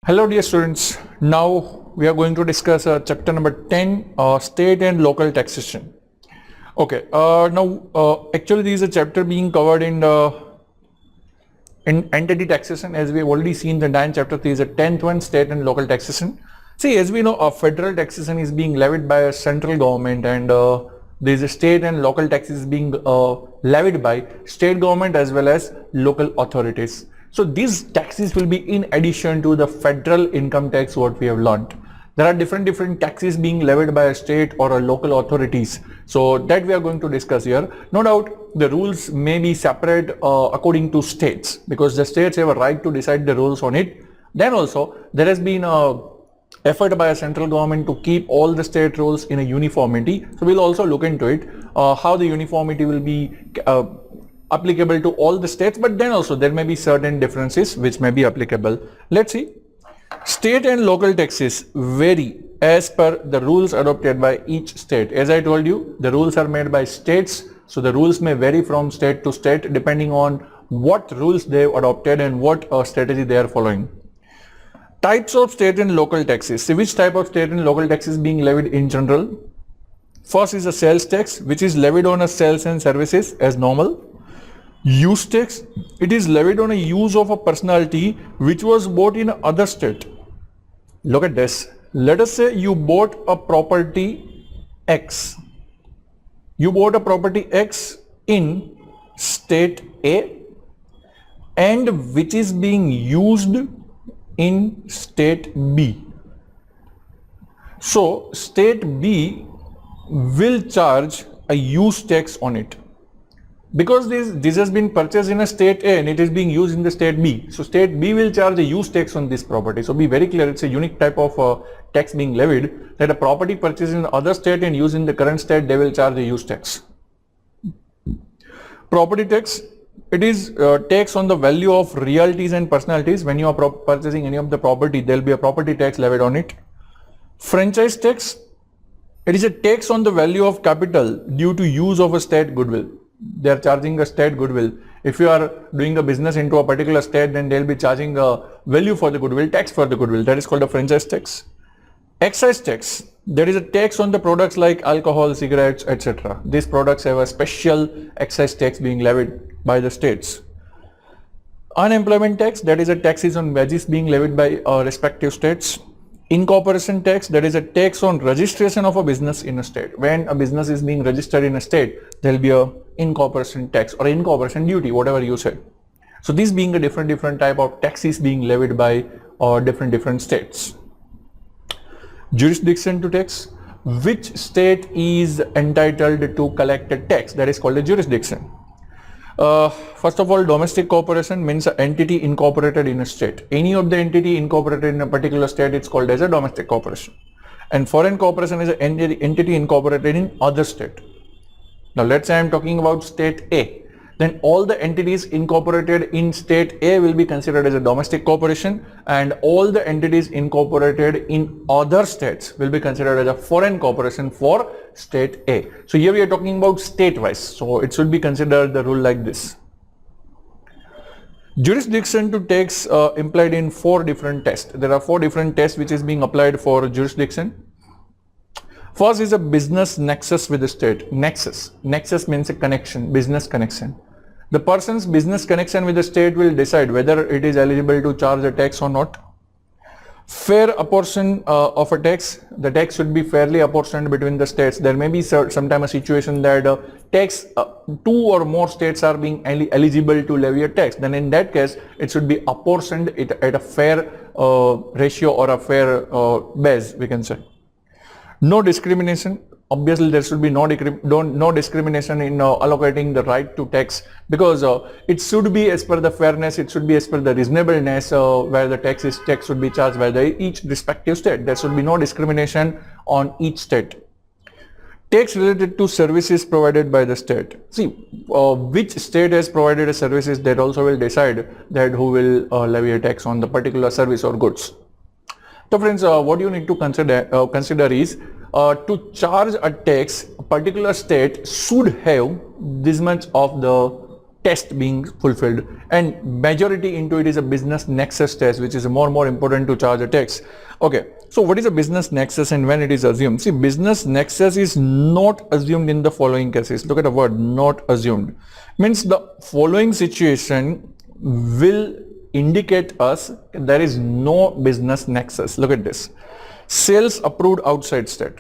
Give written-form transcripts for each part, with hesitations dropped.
Hello dear students, now we are going to discuss chapter number 10, state and local taxation. Okay, actually this is a chapter being covered in entity taxation, as we have already seen the 9th chapter. There is a 10th one, state and local taxation. See, as we know, federal taxation is being levied by a central government, and there is a state and local taxes being levied by state government as well as local authorities. So these taxes will be in addition to the federal income tax what we have learnt. There are different taxes being levied by a state or a local authorities. So that we are going to discuss here. No doubt the rules may be separate according to states, because the states have a right to decide the rules on it. Then also there has been a effort by a central government to keep all the state rules in a uniformity. So we'll also look into it, how the uniformity will be applicable to all the states, but then also there may be certain differences which may be applicable. Let's see. State and local taxes vary as per the rules adopted by each state. As I told you, the rules are made by states, so the rules may vary from state to state depending on what rules they have adopted and what strategy they are following. Types of state and local taxes. See, which type of state and local taxes being levied in general? First is a sales tax, which is levied on a sales and services as normal. Use tax, it is levied on a use of a personality which was bought in other state. Look at this. Let us say you bought a property X. You bought a property X in state A and which is being used in state B. So state B will charge a use tax on it, because this has been purchased in a state A and it is being used in the state B. So state B will charge a use tax on this property. So be very clear, it's a unique type of tax being levied, that a property purchased in other state and used in the current state, they will charge a use tax. Property tax, it is tax on the value of realties and personalities. When you are purchasing any of the property, there will be a property tax levied on it. Franchise tax, it is a tax on the value of capital due to use of a state goodwill. They are charging a state goodwill. If you are doing a business into a particular state, then they will be charging a value for the goodwill, tax for the goodwill. That is called a franchise tax. Excise tax, there is a tax on the products like alcohol, cigarettes, etc. These products have a special excise tax being levied by the states. Unemployment tax, that is a taxes on wages being levied by respective states. Incorporation tax, that is a tax on registration of a business in a state. When a business is being registered in a state, there will be a incorporation tax or incorporation duty, whatever you say. So these being a different type of taxes being levied by different states. Jurisdiction to tax, which state is entitled to collect a tax, that is called a jurisdiction. First of all, domestic corporation means an entity incorporated in a state. Any of the entity incorporated in a particular state, it's called as a domestic corporation. And foreign corporation is an entity incorporated in other state. Now let's say I'm talking about state A. Then all the entities incorporated in state A will be considered as a domestic corporation, and all the entities incorporated in other states will be considered as a foreign corporation for state A. So here we are talking about state-wise, so it should be considered the rule like this. Jurisdiction to tax implied in 4 different tests. There are 4 different tests which is being applied for jurisdiction. First is a business nexus with the state. Nexus means a connection, business connection. The person's business connection with the state will decide whether it is eligible to charge a tax or not. Fair apportion of a tax. The tax should be fairly apportioned between the states. There may be sometime a situation that tax 2 or more states are being eligible to levy a tax. Then in that case, it should be apportioned at a fair ratio or a fair base, we can say. No discrimination. Obviously, there should be no discrimination in allocating the right to tax, because it should be as per the fairness, it should be as per the reasonableness where the tax should be charged by each respective state. There should be no discrimination on each state. Tax related to services provided by the state. See, which state has provided a services, that also will decide that who will levy a tax on the particular service or goods. So friends, what you need to consider is to charge a tax, a particular state should have this much of the test being fulfilled, and majority into it is a business nexus test, which is more important to charge a tax. Okay, so what is a business nexus and when it is assumed? See, business nexus is not assumed in the following cases. Look at the word not assumed. Means the following situation will indicate us there is no business nexus. Look at this. Sales approved outside state.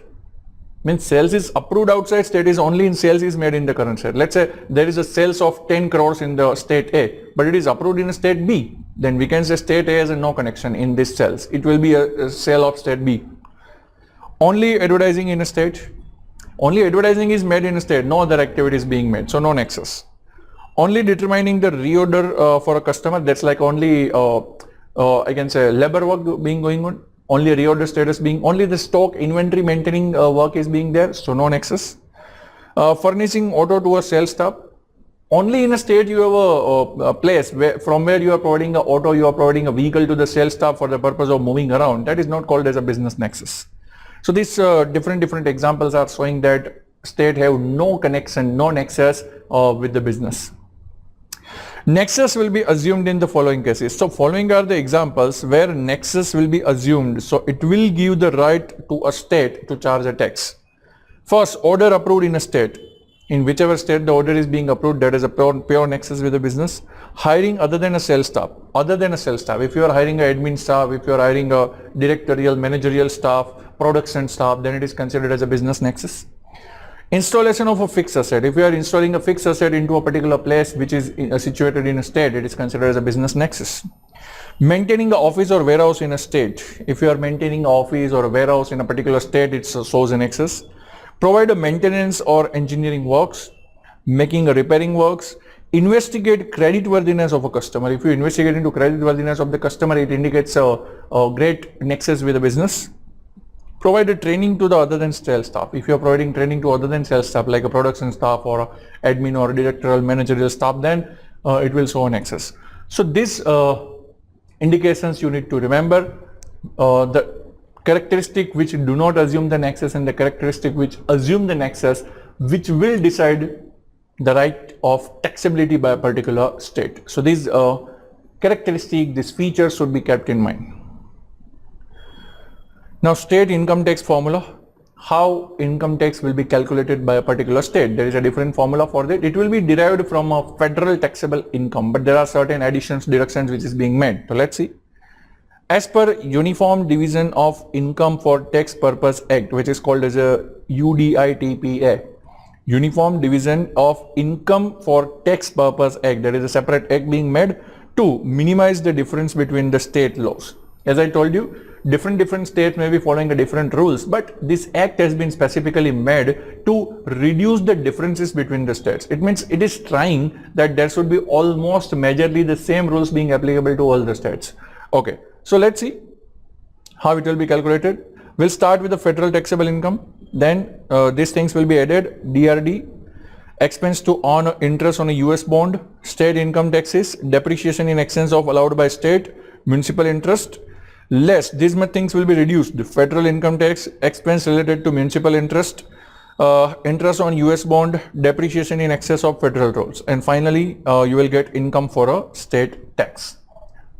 Means sales is approved outside state is only in sales is made in the current state. Let's say there is a sales of 10 crores in the state A, but it is approved in state B. Then we can say state A has no connection in this sales. It will be a sale of state B. Only advertising in a state. Only advertising is made in a state. No other activity is being made. So no nexus. Only determining the reorder for a customer. That's like only I can say labor work being going on. Only reorder status being, only the stock inventory maintaining work is being there, so no nexus. Furnishing auto to a sales staff. Only in a state you have a place where, from where you are providing a auto, you are providing a vehicle to the sales staff for the purpose of moving around. That is not called as a business nexus. So these different examples are showing that state have no connection, no nexus with the business. Nexus will be assumed in the following cases. So following are the examples where nexus will be assumed. So it will give the right to a state to charge a tax. First, order approved in a state. In whichever state the order is being approved, that is a pure nexus with the business. Hiring other than a sales staff. Other than a sales staff. If you are hiring an admin staff, if you are hiring a directorial, managerial staff, production staff, then it is considered as a business nexus. Installation of a fixed asset. If you are installing a fixed asset into a particular place which is situated in a state, it is considered as a business nexus. Maintaining an office or warehouse in a state. If you are maintaining an office or a warehouse in a particular state, it shows a nexus. Provide a maintenance or engineering works. Making a repairing works. Investigate creditworthiness of a customer. If you investigate into creditworthiness of the customer, it indicates a great nexus with the business. Provide a training to the other than sales staff. If you are providing training to other than sales staff, like a production staff or a admin or directorial managerial staff, then it will show a nexus. So these indications you need to remember. The characteristic which do not assume the nexus and the characteristic which assume the nexus, which will decide the right of taxability by a particular state. So these characteristic, these features should be kept in mind. Now, state income tax formula. How income tax will be calculated by a particular state? There is a different formula for that. It will be derived from a federal taxable income, but there are certain additions, deductions which is being made. So let's see. As per Uniform Division of Income for Tax Purpose Act, which is called as a UDITPA, Uniform Division of Income for Tax Purpose Act, there is a separate act being made to minimize the difference between the state laws. As I told you, different states may be following a different rules, but this act has been specifically made to reduce the differences between the states. It means it is trying that there should be almost majorly the same rules being applicable to all the states. Okay, so let's see how it will be calculated. We'll start with the federal taxable income. Then these things will be added. DRD, expense to earn interest on a US bond, state income taxes, depreciation in excess of allowed by state, municipal interest, less these things will be reduced. The federal income tax, expense related to municipal interest, interest on US bond, depreciation in excess of federal rolls, and finally you will get income for a state tax.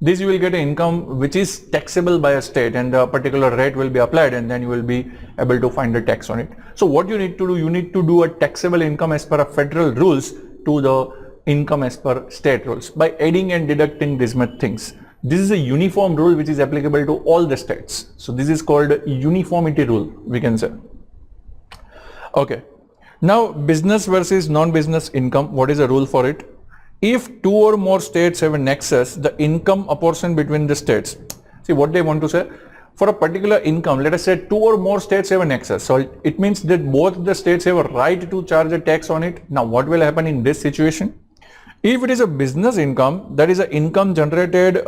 This you will get an income which is taxable by a state, and a particular rate will be applied, and then you will be able to find the tax on it. So what you need to do, you need to do a taxable income as per a federal rules to the income as per state rules by adding and deducting these things. This is a uniform rule which is applicable to all the states. So this is called uniformity rule, we can say. Okay. Now business versus non-business income, what is the rule for it? If two or more states have a nexus, the income apportioned between the states. See what they want to say. For a particular income, let us say two or more states have a nexus. So it means that both the states have a right to charge a tax on it. Now what will happen in this situation? If it is a business income, that is an income generated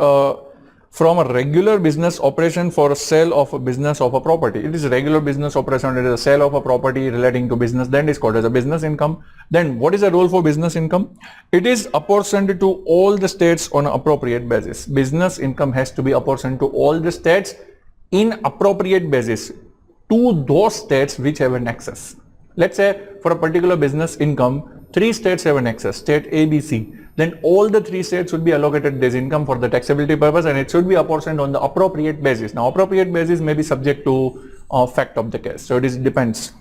from a regular business operation for a sale of a business of a property. It is a regular business operation, it is a sale of a property relating to business, then it is called as a business income. Then what is the rule for business income? It is apportioned to all the states on an appropriate basis. Business income has to be apportioned to all the states in appropriate basis to those states which have a nexus. Let's say for a particular business income, Three states have an excess, state A, B, C. Then all the three states should be allocated this income for the taxability purpose, and it should be apportioned on the appropriate basis. Now, appropriate basis may be subject to fact of the case. So it depends.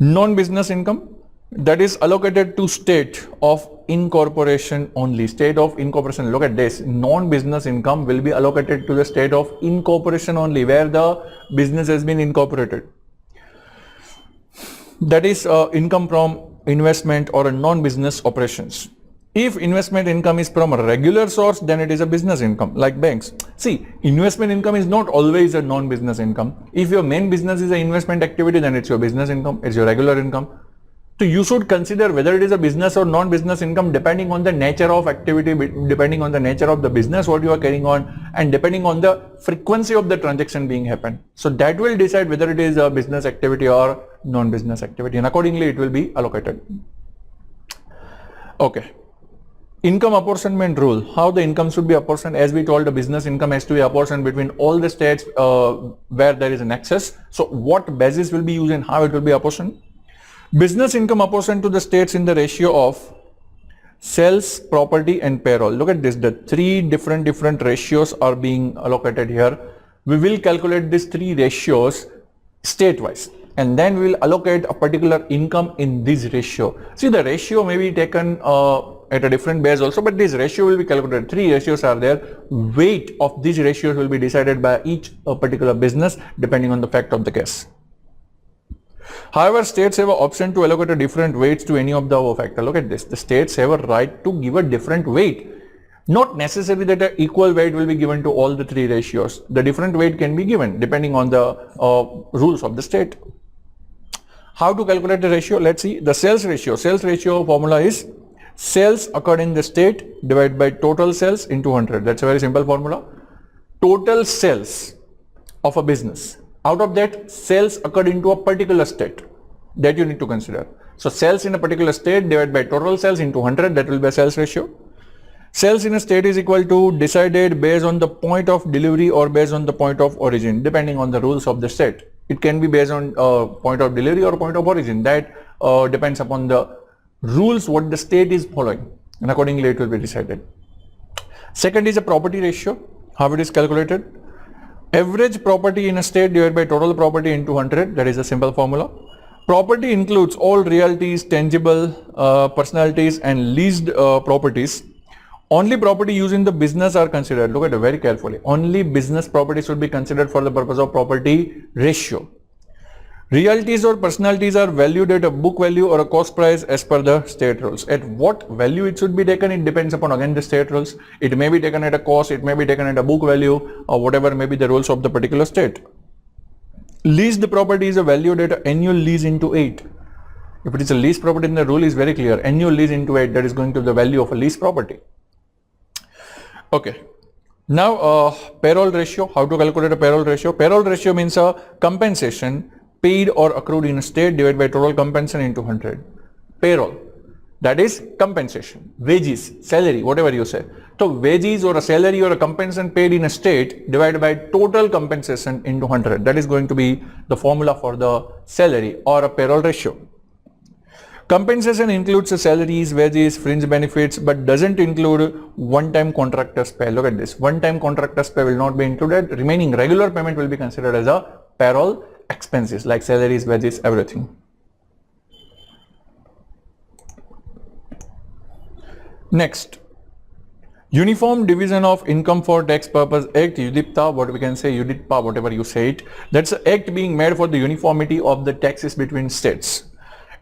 Non-business income, that is allocated to state of incorporation only. State of incorporation, look at this. Non-business income will be allocated to the state of incorporation only, where the business has been incorporated. That is income from investment or a non-business operations. If investment income is from a regular source, then it is a business income, like banks. See, investment income is not always a non-business income. If your main business is an investment activity, then it's your business income, it's your regular income. So you should consider whether it is a business or non-business income depending on the nature of activity, depending on the nature of the business what you are carrying on, and depending on the frequency of the transaction being happen. So that will decide whether it is a business activity or non-business activity, and accordingly it will be allocated. Okay. Income apportionment rule. How the income should be apportioned? As we told, the business income has to be apportioned between all the states where there is an excess. So what basis will be used and how it will be apportioned? Business income apportioned to the states in the ratio of sales, property and payroll. Look at this, the three different ratios are being allocated here. We will calculate these three ratios state-wise, and then we will allocate a particular income in this ratio. See, the ratio may be taken at a different base also, but this ratio will be calculated. Three ratios are there. Weight of these ratios will be decided by each particular business depending on the fact of the case. However, states have an option to allocate a different weights to any of the above factor. Look at this. The states have a right to give a different weight. Not necessarily that an equal weight will be given to all the three ratios. The different weight can be given depending on the rules of the state. How to calculate the ratio? Let's see. The sales ratio. Sales ratio formula is sales occurred in the state divided by total sales into 100. That's a very simple formula. Total sales of a business. Out of that, sales occurred into a particular state, that you need to consider. So sales in a particular state divided by total sales into 100, that will be a sales ratio. Sales in a state is equal to decided based on the point of delivery or based on the point of origin, depending on the rules of the state. It can be based on point of delivery or point of origin. That depends upon the rules what the state is following, and accordingly it will be decided. Second is a property ratio. How it is calculated? Average property in a state divided by total property into 100, that is a simple formula. Property includes all realties, tangible personalities and leased properties. Only property used in the business are considered. Look at it very carefully. Only business property should be considered for the purpose of property ratio. Realties or personalities are valued at a book value or a cost price as per the state rules. At what value it should be taken, it depends upon again the state rules. It may be taken at a cost, it may be taken at a book value, or whatever may be the rules of the particular state. Leased property is valued at an annual lease into 8. If it is a lease property, then the rule is very clear. Annual lease into 8, that is going to the value of a lease property. Okay. Now payroll ratio. How to calculate a payroll ratio? Payroll ratio means a compensation paid or accrued in a state divided by total compensation into 100. Payroll, that is compensation, wages, salary, whatever you say. So wages or a salary or a compensation paid in a state divided by total compensation into 100. That is going to be the formula for the salary or a payroll ratio. Compensation includes the salaries, wages, fringe benefits, but doesn't include one-time contractor's pay. Look at this. One-time contractor's pay will not be included. Remaining regular payment will be considered as a payroll expenses like salaries, wages, everything. Next, Uniform Division of Income for Tax Purpose Act, UDIPTA, what we can say UDIPTA, whatever you say it. That's an act being made for the uniformity of the taxes between states.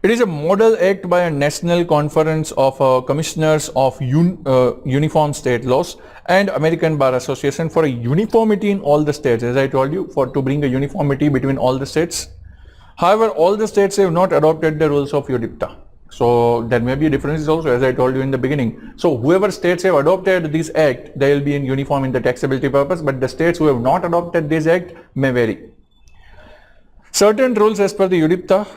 It is a model act by a national conference of commissioners of uniform state laws and American Bar Association for a uniformity in all the states, as I told you, to bring a uniformity between all the states. However, all the states have not adopted the rules of UDIPTA. So there may be differences also, as I told you in the beginning. So whoever states have adopted this act, they will be in uniform in the taxability purpose, but the states who have not adopted this act may vary. Certain rules as per the UDIPTA.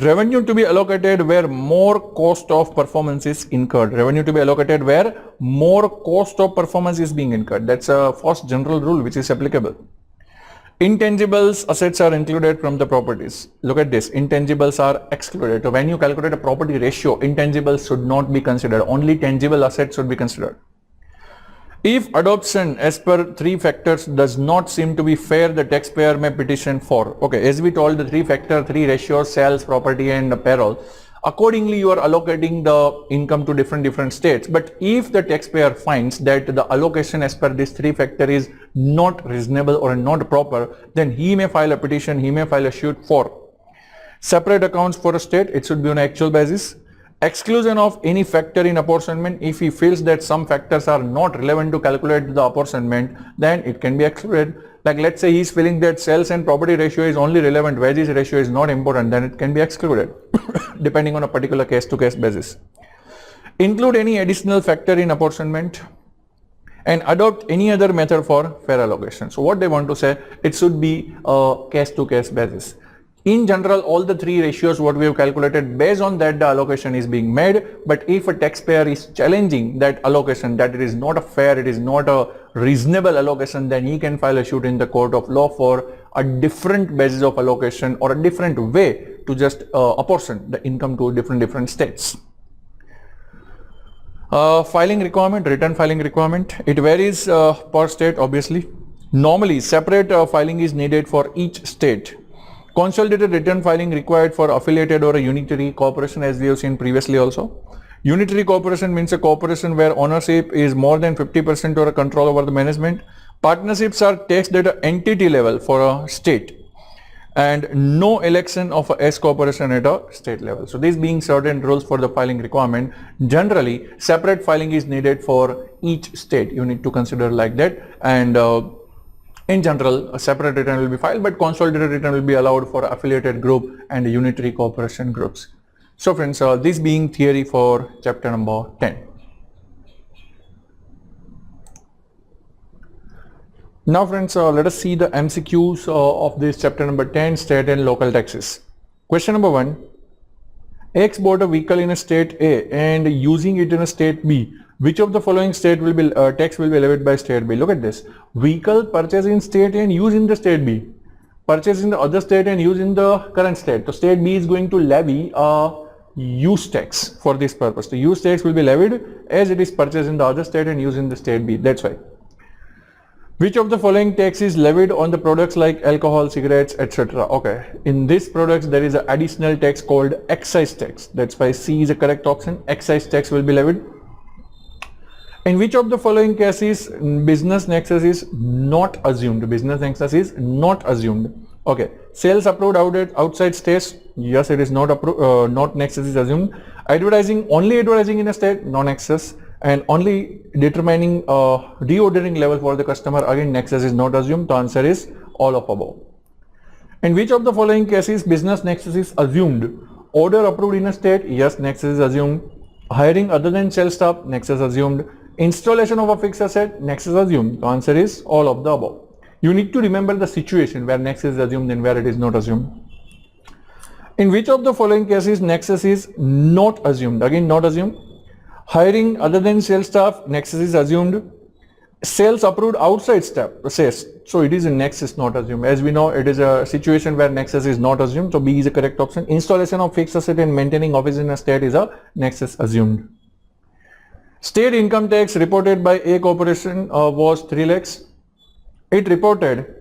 Revenue to be allocated where more cost of performance is incurred. Revenue to be allocated where more cost of performance is being incurred. That's a first general rule which is applicable. Intangibles assets are included from the properties. Look at this, intangibles are excluded. So when you calculate a property ratio, intangibles should not be considered, only tangible assets should be considered. If adoption as per three factors does not seem to be fair, the taxpayer may petition for. Okay, as we told, the three ratios, sales, property and payroll. Accordingly, you are allocating the income to different states. But if the taxpayer finds that the allocation as per this three factor is not reasonable or not proper, then he may file a petition, he may file a suit for separate accounts for a state. It should be on an actual basis. Exclusion of any factor in apportionment. If he feels that some factors are not relevant to calculate the apportionment, then it can be excluded. Like let's say he is feeling that sales and property ratio is only relevant, wages ratio is not important, then it can be excluded depending on a particular case to case basis. Include any additional factor in apportionment and adopt any other method for fair allocation. So what they want to say, it should be a case to case basis. In general, all the three ratios what we have calculated, based on that the allocation is being made. But if a taxpayer is challenging that allocation, that it is not a fair, it is not a reasonable allocation, then he can file a suit in the court of law for a different basis of allocation or a different way to just apportion the income to different states. Filing requirement, return filing requirement, it varies per state obviously. Normally separate filing is needed for each state. Consolidated return filing required for affiliated or a unitary corporation, as we have seen previously also. Unitary corporation means a corporation where ownership is more than 50% or a control over the management. Partnerships are taxed at an entity level for a state, and no election of a S corporation at a state level. So these being certain rules for the filing requirement. Generally separate filing is needed for each state. You need to consider like that, and in general, a separate return will be filed, but consolidated return will be allowed for affiliated group and unitary corporation groups. So friends, this being theory for chapter number 10. Now friends, let us see the MCQs of this chapter number 10, state and local taxes. Question number 1. X bought a vehicle in a state A and using it in a state B. Which of the following state will be tax will be levied by state B? Look at this. Vehicle purchased in state A and used in the state B. Purchased in the other state and used in the current state. So state B is going to levy a use tax for this purpose. The use tax will be levied as it is purchased in the other state and used in the state B. That's why. Which of the following tax is levied on the products like alcohol, cigarettes, etc.? Okay. In these products there is an additional tax called excise tax. That's why C is a correct option. Excise tax will be levied. In which of the following cases business nexus is not assumed? Business nexus is not assumed. Okay. Sales approved outside states. Yes, it is not approved. Not nexus is assumed. Only advertising in a state, no nexus. And only determining reordering level for the customer, again nexus is not assumed. The answer is all of above. In which of the following cases business nexus is assumed? Order approved in a state. Yes, nexus is assumed. Hiring other than sales staff, nexus assumed. Installation of a fixed asset, nexus assumed. The answer is all of the above. You need to remember the situation where nexus is assumed and where it is not assumed. In which of the following cases nexus is not assumed? Again, not assumed. Hiring other than sales staff, nexus is assumed. Sales approved outside staff, sales. So it is a nexus not assumed. As we know, it is a situation where nexus is not assumed. So B is a correct option. Installation of fixed asset and maintaining office in a state is a nexus assumed. State income tax reported by A corporation was 3 lakhs. It reported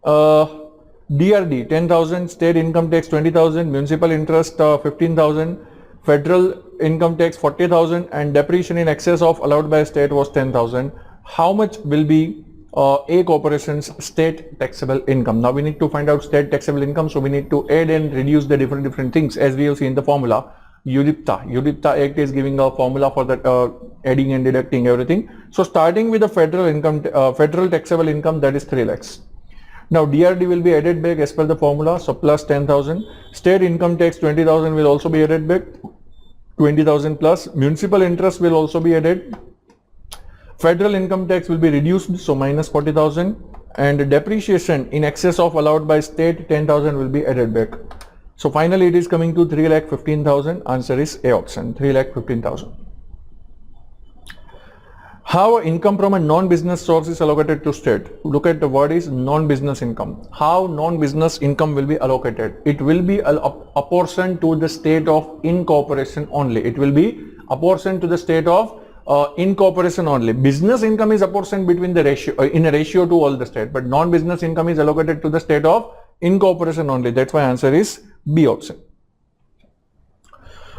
DRD 10,000, state income tax 20,000, municipal interest 15,000, federal income tax 40,000, and depreciation in excess of allowed by state was 10,000. How much will be A corporation's state taxable income? Now we need to find out state taxable income, so we need to add and reduce the different things as we have seen in the formula. UDIPTA Act is giving a formula for that adding and deducting everything. So starting with the federal income, federal taxable income, that is 3 lakhs. Now DRD will be added back as per the formula, so plus 10,000. State income tax 20,000 will also be added back, 20,000 plus. Municipal interest will also be added. Federal income tax will be reduced, so minus 40,000. And depreciation in excess of allowed by state 10,000 will be added back. So finally it is coming to 3,15,000. Answer is A option, 3,15,000. How income from a non-business source is allocated to state. Look at the word is non-business income. How non-business income will be allocated? It will be apportioned to the state of incorporation only. It will be apportioned to the state of incorporation only. Business income is apportioned between the ratio in a ratio to all the state, but non-business income is allocated to the state of incorporation only. That's why answer is B option.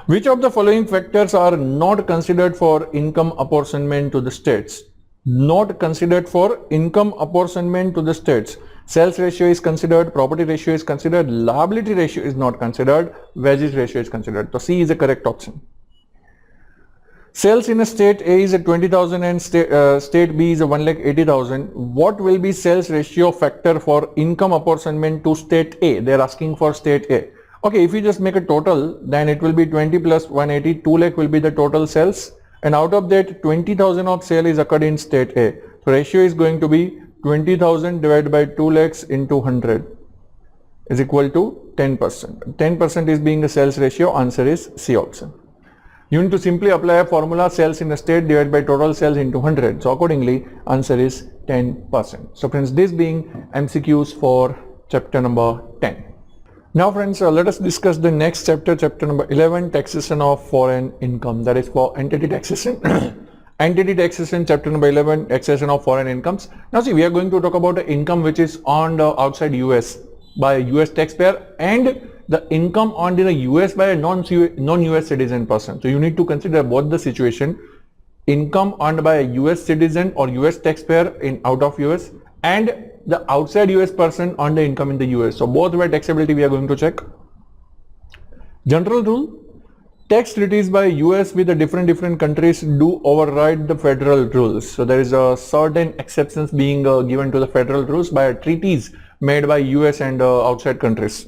Which of the following factors are not considered for income apportionment to the states? Not considered for income apportionment to the states. Sales ratio is considered, property ratio is considered, liability ratio is not considered, wages ratio is considered. So C is the correct option. Sales in a state A is a 20,000 and state B is a 1,80,000. What will be sales ratio factor for income apportionment to state A? They are asking for state A. Okay, if you just make a total, then it will be 20 plus 180, 2 lakh will be the total sales, and out of that 20,000 of sale is occurred in state A. So ratio is going to be 20,000 divided by 2 lakhs into 100 is equal to 10%. 10% is being the sales ratio. Answer is C option. You need to simply apply a formula, sales in a state divided by total sales into 100. So accordingly, answer is 10%. So friends, this being MCQs for chapter number 10. Now friends, let us discuss the next chapter, chapter number 11, taxation of foreign income. That is for entity taxation. Entity taxation, chapter number 11, taxation of foreign incomes. Now see, we are going to talk about the income which is earned outside US by a US taxpayer and the income earned in the US by a non-US citizen person. So you need to consider both the situation, income earned by a US citizen or US taxpayer in out of US and the outside US person earned the income in the US. So both were taxability we are going to check. General rule, tax treaties by US with the different countries do override the federal rules. So there is a certain exceptions being given to the federal rules by treaties made by US and outside countries.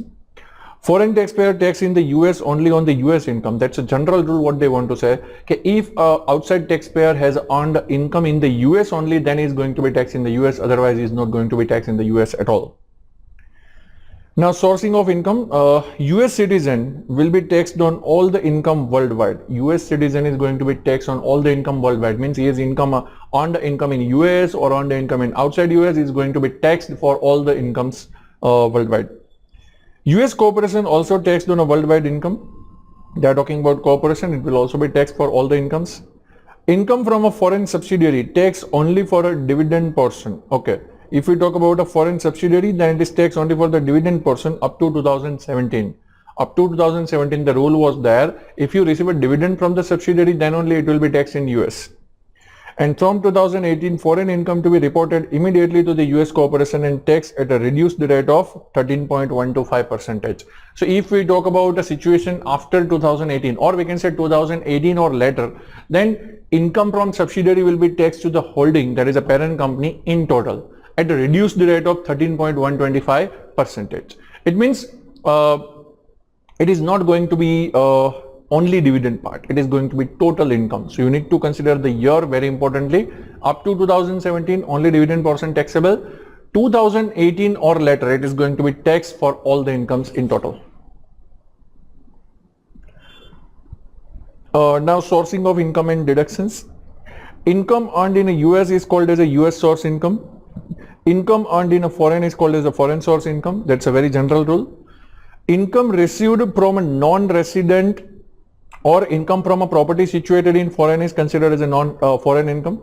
Foreign taxpayer tax in the US only on the US income. That's a general rule what they want to say. Okay, if outside taxpayer has earned income in the US only, then he is going to be taxed in the US. Otherwise, he is not going to be taxed in the US at all. Now, sourcing of income. US citizen will be taxed on all the income worldwide. US citizen is going to be taxed on all the income worldwide. Means he has income on the income in US or on the income in outside US is going to be taxed for all the incomes worldwide. US corporation also taxed on a worldwide income. They are talking about corporation, it will also be taxed for all the incomes. Income from a foreign subsidiary taxed only for a dividend portion. Okay, if we talk about a foreign subsidiary, then it is taxed only for the dividend portion up to 2017. Up to 2017 the rule was there, if you receive a dividend from the subsidiary, then only it will be taxed in US. And from 2018, foreign income to be reported immediately to the US corporation and taxed at a reduced rate of 13.125%. So if we talk about a situation after 2018, or we can say 2018 or later, then income from subsidiary will be taxed to the holding, that is a parent company, in total at a reduced rate of 13.125%. It means it is not going to be only dividend part, it is going to be total income. So you need to consider the year very importantly. Up to 2017 only dividend portion taxable. 2018 or later it is going to be taxed for all the incomes in total. Now sourcing of income and deductions. Income earned in a US is called as a US source income. Income earned in a foreign is called as a foreign source income. That's a very general rule. Income received from a non-resident or income from a property situated in foreign is considered as a non-foreign income.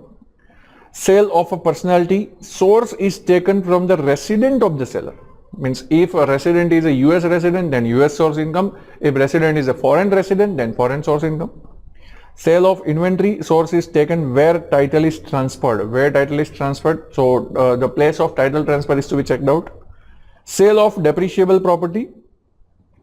Sale of a personality, source is taken from the resident of the seller. Means if a resident is a US resident, then US source income. If resident is a foreign resident, then foreign source income. Sale of inventory, source is taken where title is transferred. Where title is transferred, so the place of title transfer is to be checked out. Sale of depreciable property.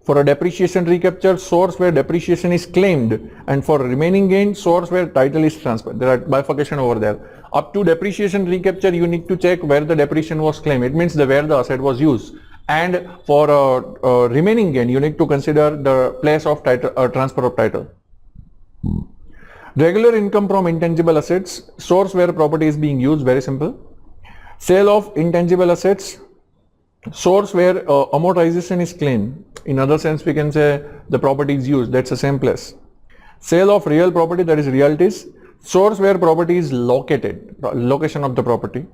For a depreciation recapture, source where depreciation is claimed, and for remaining gain, source where title is transferred. There are bifurcation over there. Up to depreciation recapture, you need to check where the depreciation was claimed. It means where the asset was used. And for remaining gain, you need to consider the place of title transfer of title. Regular income from intangible assets, source where property is being used. Very simple. Sale of intangible assets, source where amortization is claimed. In other sense, we can say the property is used. That's the same place. Sale of real property, that is realties. source where property is located, location of the property.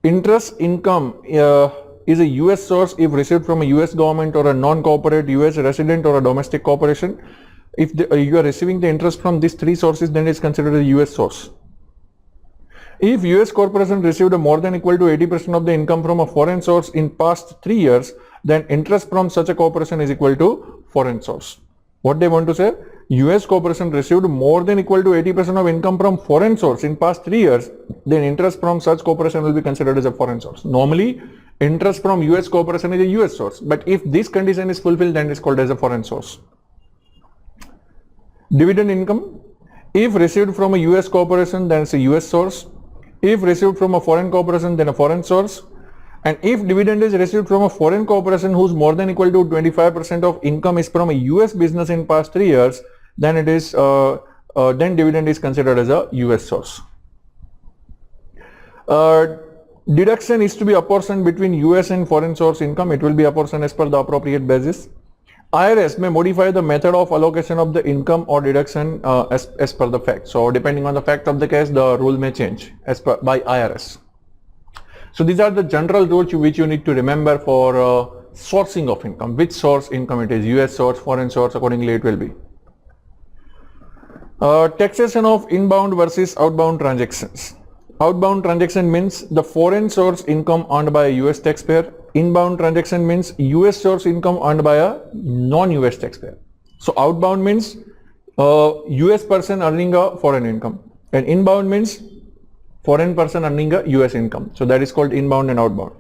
Interest income is a US source if received from a US government or a non-corporate US resident or a domestic corporation. If you are receiving the interest from these three sources, then it's considered a US source. If US corporation received more than equal to 80% of the income from a foreign source in past 3 years, then interest from such a corporation is equal to foreign source. What they want to say? US corporation received more than equal to 80% of income from foreign source in past 3 years, then interest from such corporation will be considered as a foreign source. Normally, interest from US corporation is a US source, but if this condition is fulfilled, then it's called as a foreign source. Dividend income, if received from a US corporation, then it's a US source. If received from a foreign corporation, then a foreign source. And if dividend is received from a foreign corporation whose more than equal to 25% of income is from a US business in past 3 years, then it is then dividend is considered as a US source. Deduction is to be apportioned between US and foreign source income. It will be apportioned as per the appropriate basis. IRS may modify the method of allocation of the income or deduction as per the fact. So depending on the fact of the case, the rule may change as per by IRS. So these are the general rules which you need to remember for sourcing of income. Which source income it is, US source, foreign source, accordingly it will be. Taxation of inbound versus outbound transactions. Outbound transaction means the foreign source income earned by a US taxpayer. Inbound transaction means US source income earned by a non-US taxpayer. So outbound means US person earning a foreign income, and inbound means foreign person earning a US income. So that is called inbound and outbound.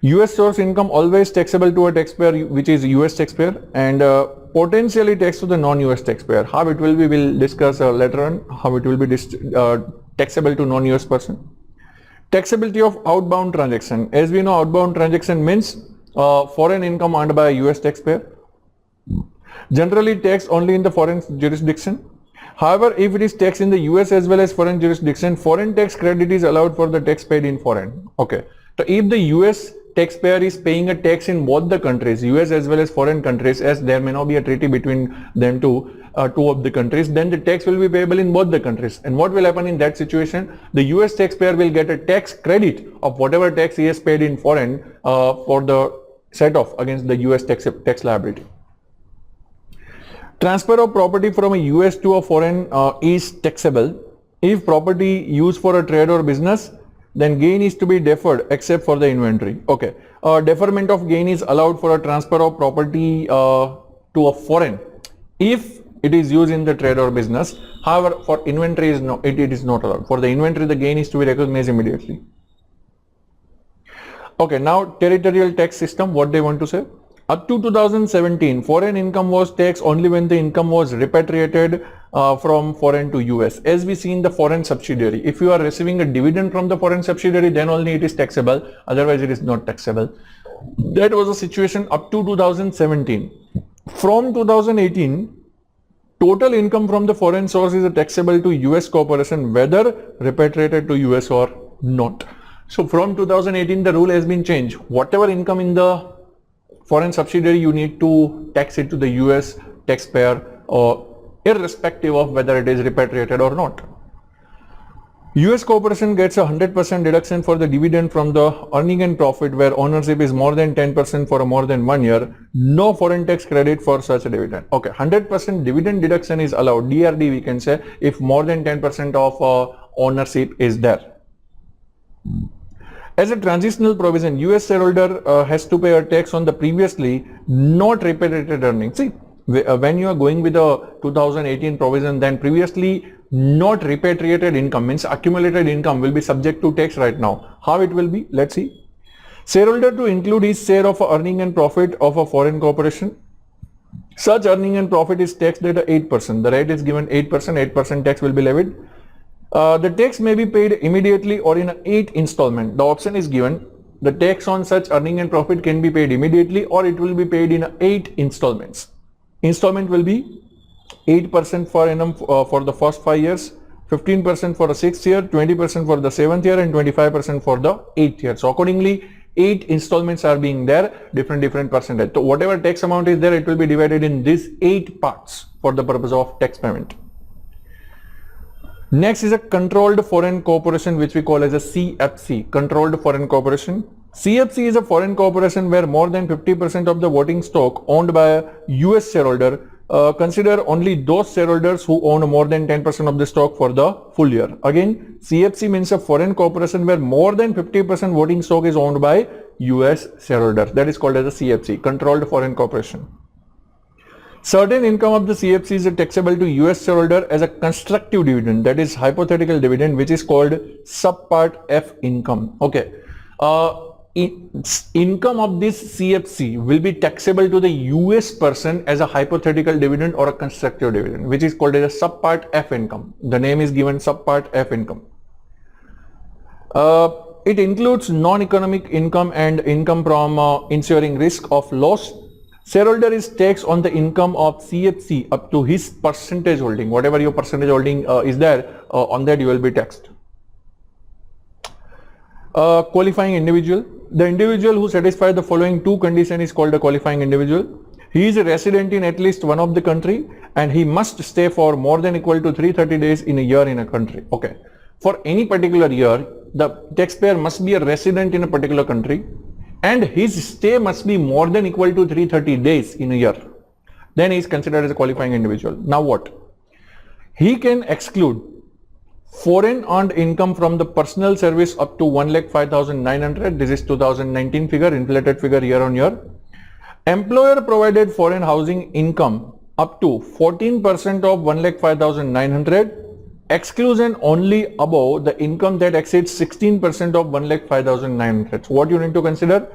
US source income always taxable to a taxpayer which is US taxpayer, and potentially taxed to the non-US taxpayer. How it will be, we'll discuss later on how it will be taxable to non-US person. Taxability of outbound transaction. As we know, outbound transaction means foreign income earned by a US taxpayer. Generally taxed only in the foreign jurisdiction. However, if it is taxed in the US as well as foreign jurisdiction, foreign tax credit is allowed for the tax paid in foreign. Okay. So if the US taxpayer is paying a tax in both the countries, US as well as foreign countries, as there may not be a treaty between them two of the countries, then the tax will be payable in both the countries. And what will happen in that situation? The US taxpayer will get a tax credit of whatever tax he has paid in foreign for the set off against the US tax liability. Transfer of property from a US to a foreign is taxable. If property used for a trade or business, then gain is to be deferred except for the inventory. Okay, deferment of gain is allowed for a transfer of property to a foreign if it is used in the trade or business. However, for inventory it is not allowed. For the inventory, the gain is to be recognized immediately. Okay, now territorial tax system, what they want to say? Up to 2017, foreign income was taxed only when the income was repatriated from foreign to US. As we see in the foreign subsidiary, if you are receiving a dividend from the foreign subsidiary, then only it is taxable, otherwise it is not taxable. That was the situation up to 2017. From 2018, total income from the foreign source is taxable to US corporation whether repatriated to US or not. So from 2018, the rule has been changed. Whatever income in the foreign subsidiary, you need to tax it to the US taxpayer, irrespective of whether it is repatriated or not. US corporation gets a 100% deduction for the dividend from the earning and profit where ownership is more than 10% for more than 1 year. No foreign tax credit for such a dividend. Okay, 100% dividend deduction is allowed, DRD we can say, if more than 10% of ownership is there. As a transitional provision, US shareholder has to pay a tax on the previously not repatriated earnings. See, when you are going with the 2018 provision, then previously not repatriated income means accumulated income will be subject to tax right now. How it will be? Let's see. Shareholder to include his share of earning and profit of a foreign corporation. Such earning and profit is taxed at 8%. The rate is given 8%, 8% tax will be levied. The tax may be paid immediately or in 8 installment. The option is given. The tax on such earning and profit can be paid immediately or it will be paid in 8 installments. Installment will be 8% per annum for the first 5 years, 15% for the 6th year, 20% for the 7th year and 25% for the 8th year. So accordingly, 8 installments are being there, different percentage. So whatever tax amount is there, it will be divided in these 8 parts for the purpose of tax payment. Next is a controlled foreign corporation, which we call as a CFC, controlled foreign corporation. CFC is a foreign corporation where more than 50% of the voting stock owned by a US shareholder. Consider only those shareholders who own more than 10% of the stock for the full year. Again, CFC means a foreign corporation where more than 50% voting stock is owned by US shareholders. That is called as a CFC, controlled foreign corporation. Certain income of the CFC is taxable to US shareholder as a constructive dividend, that is hypothetical dividend, which is called subpart F income. Okay. Income of this CFC will be taxable to the US person as a hypothetical dividend or a constructive dividend, which is called as a subpart F income. The name is given subpart F income. It includes non-economic income and income from ensuring risk of loss. Shareholder is taxed on the income of CFC up to his percentage holding. Whatever your percentage holding is there, on that you will be taxed. Qualifying individual. The individual who satisfies the following two conditions is called a qualifying individual. He is a resident in at least one of the country and he must stay for more than equal to 330 days in a year in a country. Okay. For any particular year, the taxpayer must be a resident in a particular country and his stay must be more than equal to 330 days in a year. Then he is considered as a qualifying individual. Now what? He can exclude foreign earned income from the personal service up to 1,05,900. This is 2019 figure, inflated figure year on year. Employer provided foreign housing income up to 14% of 1,05,900. Exclusion only above the income that exceeds 16% of 1,05,900. So what you need to consider?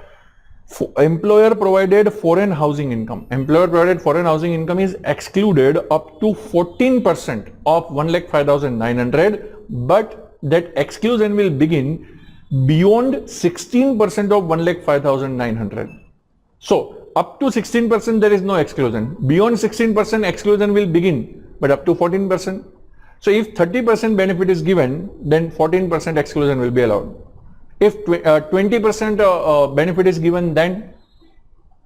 Employer provided foreign housing income. Employer provided foreign housing income is excluded up to 14% of 1,05,900, but that exclusion will begin beyond 16% of 1,05,900. So up to 16% there is no exclusion. Beyond 16% exclusion will begin, but up to 14%. So if 30% benefit is given, then 14% exclusion will be allowed. If 20% benefit is given, then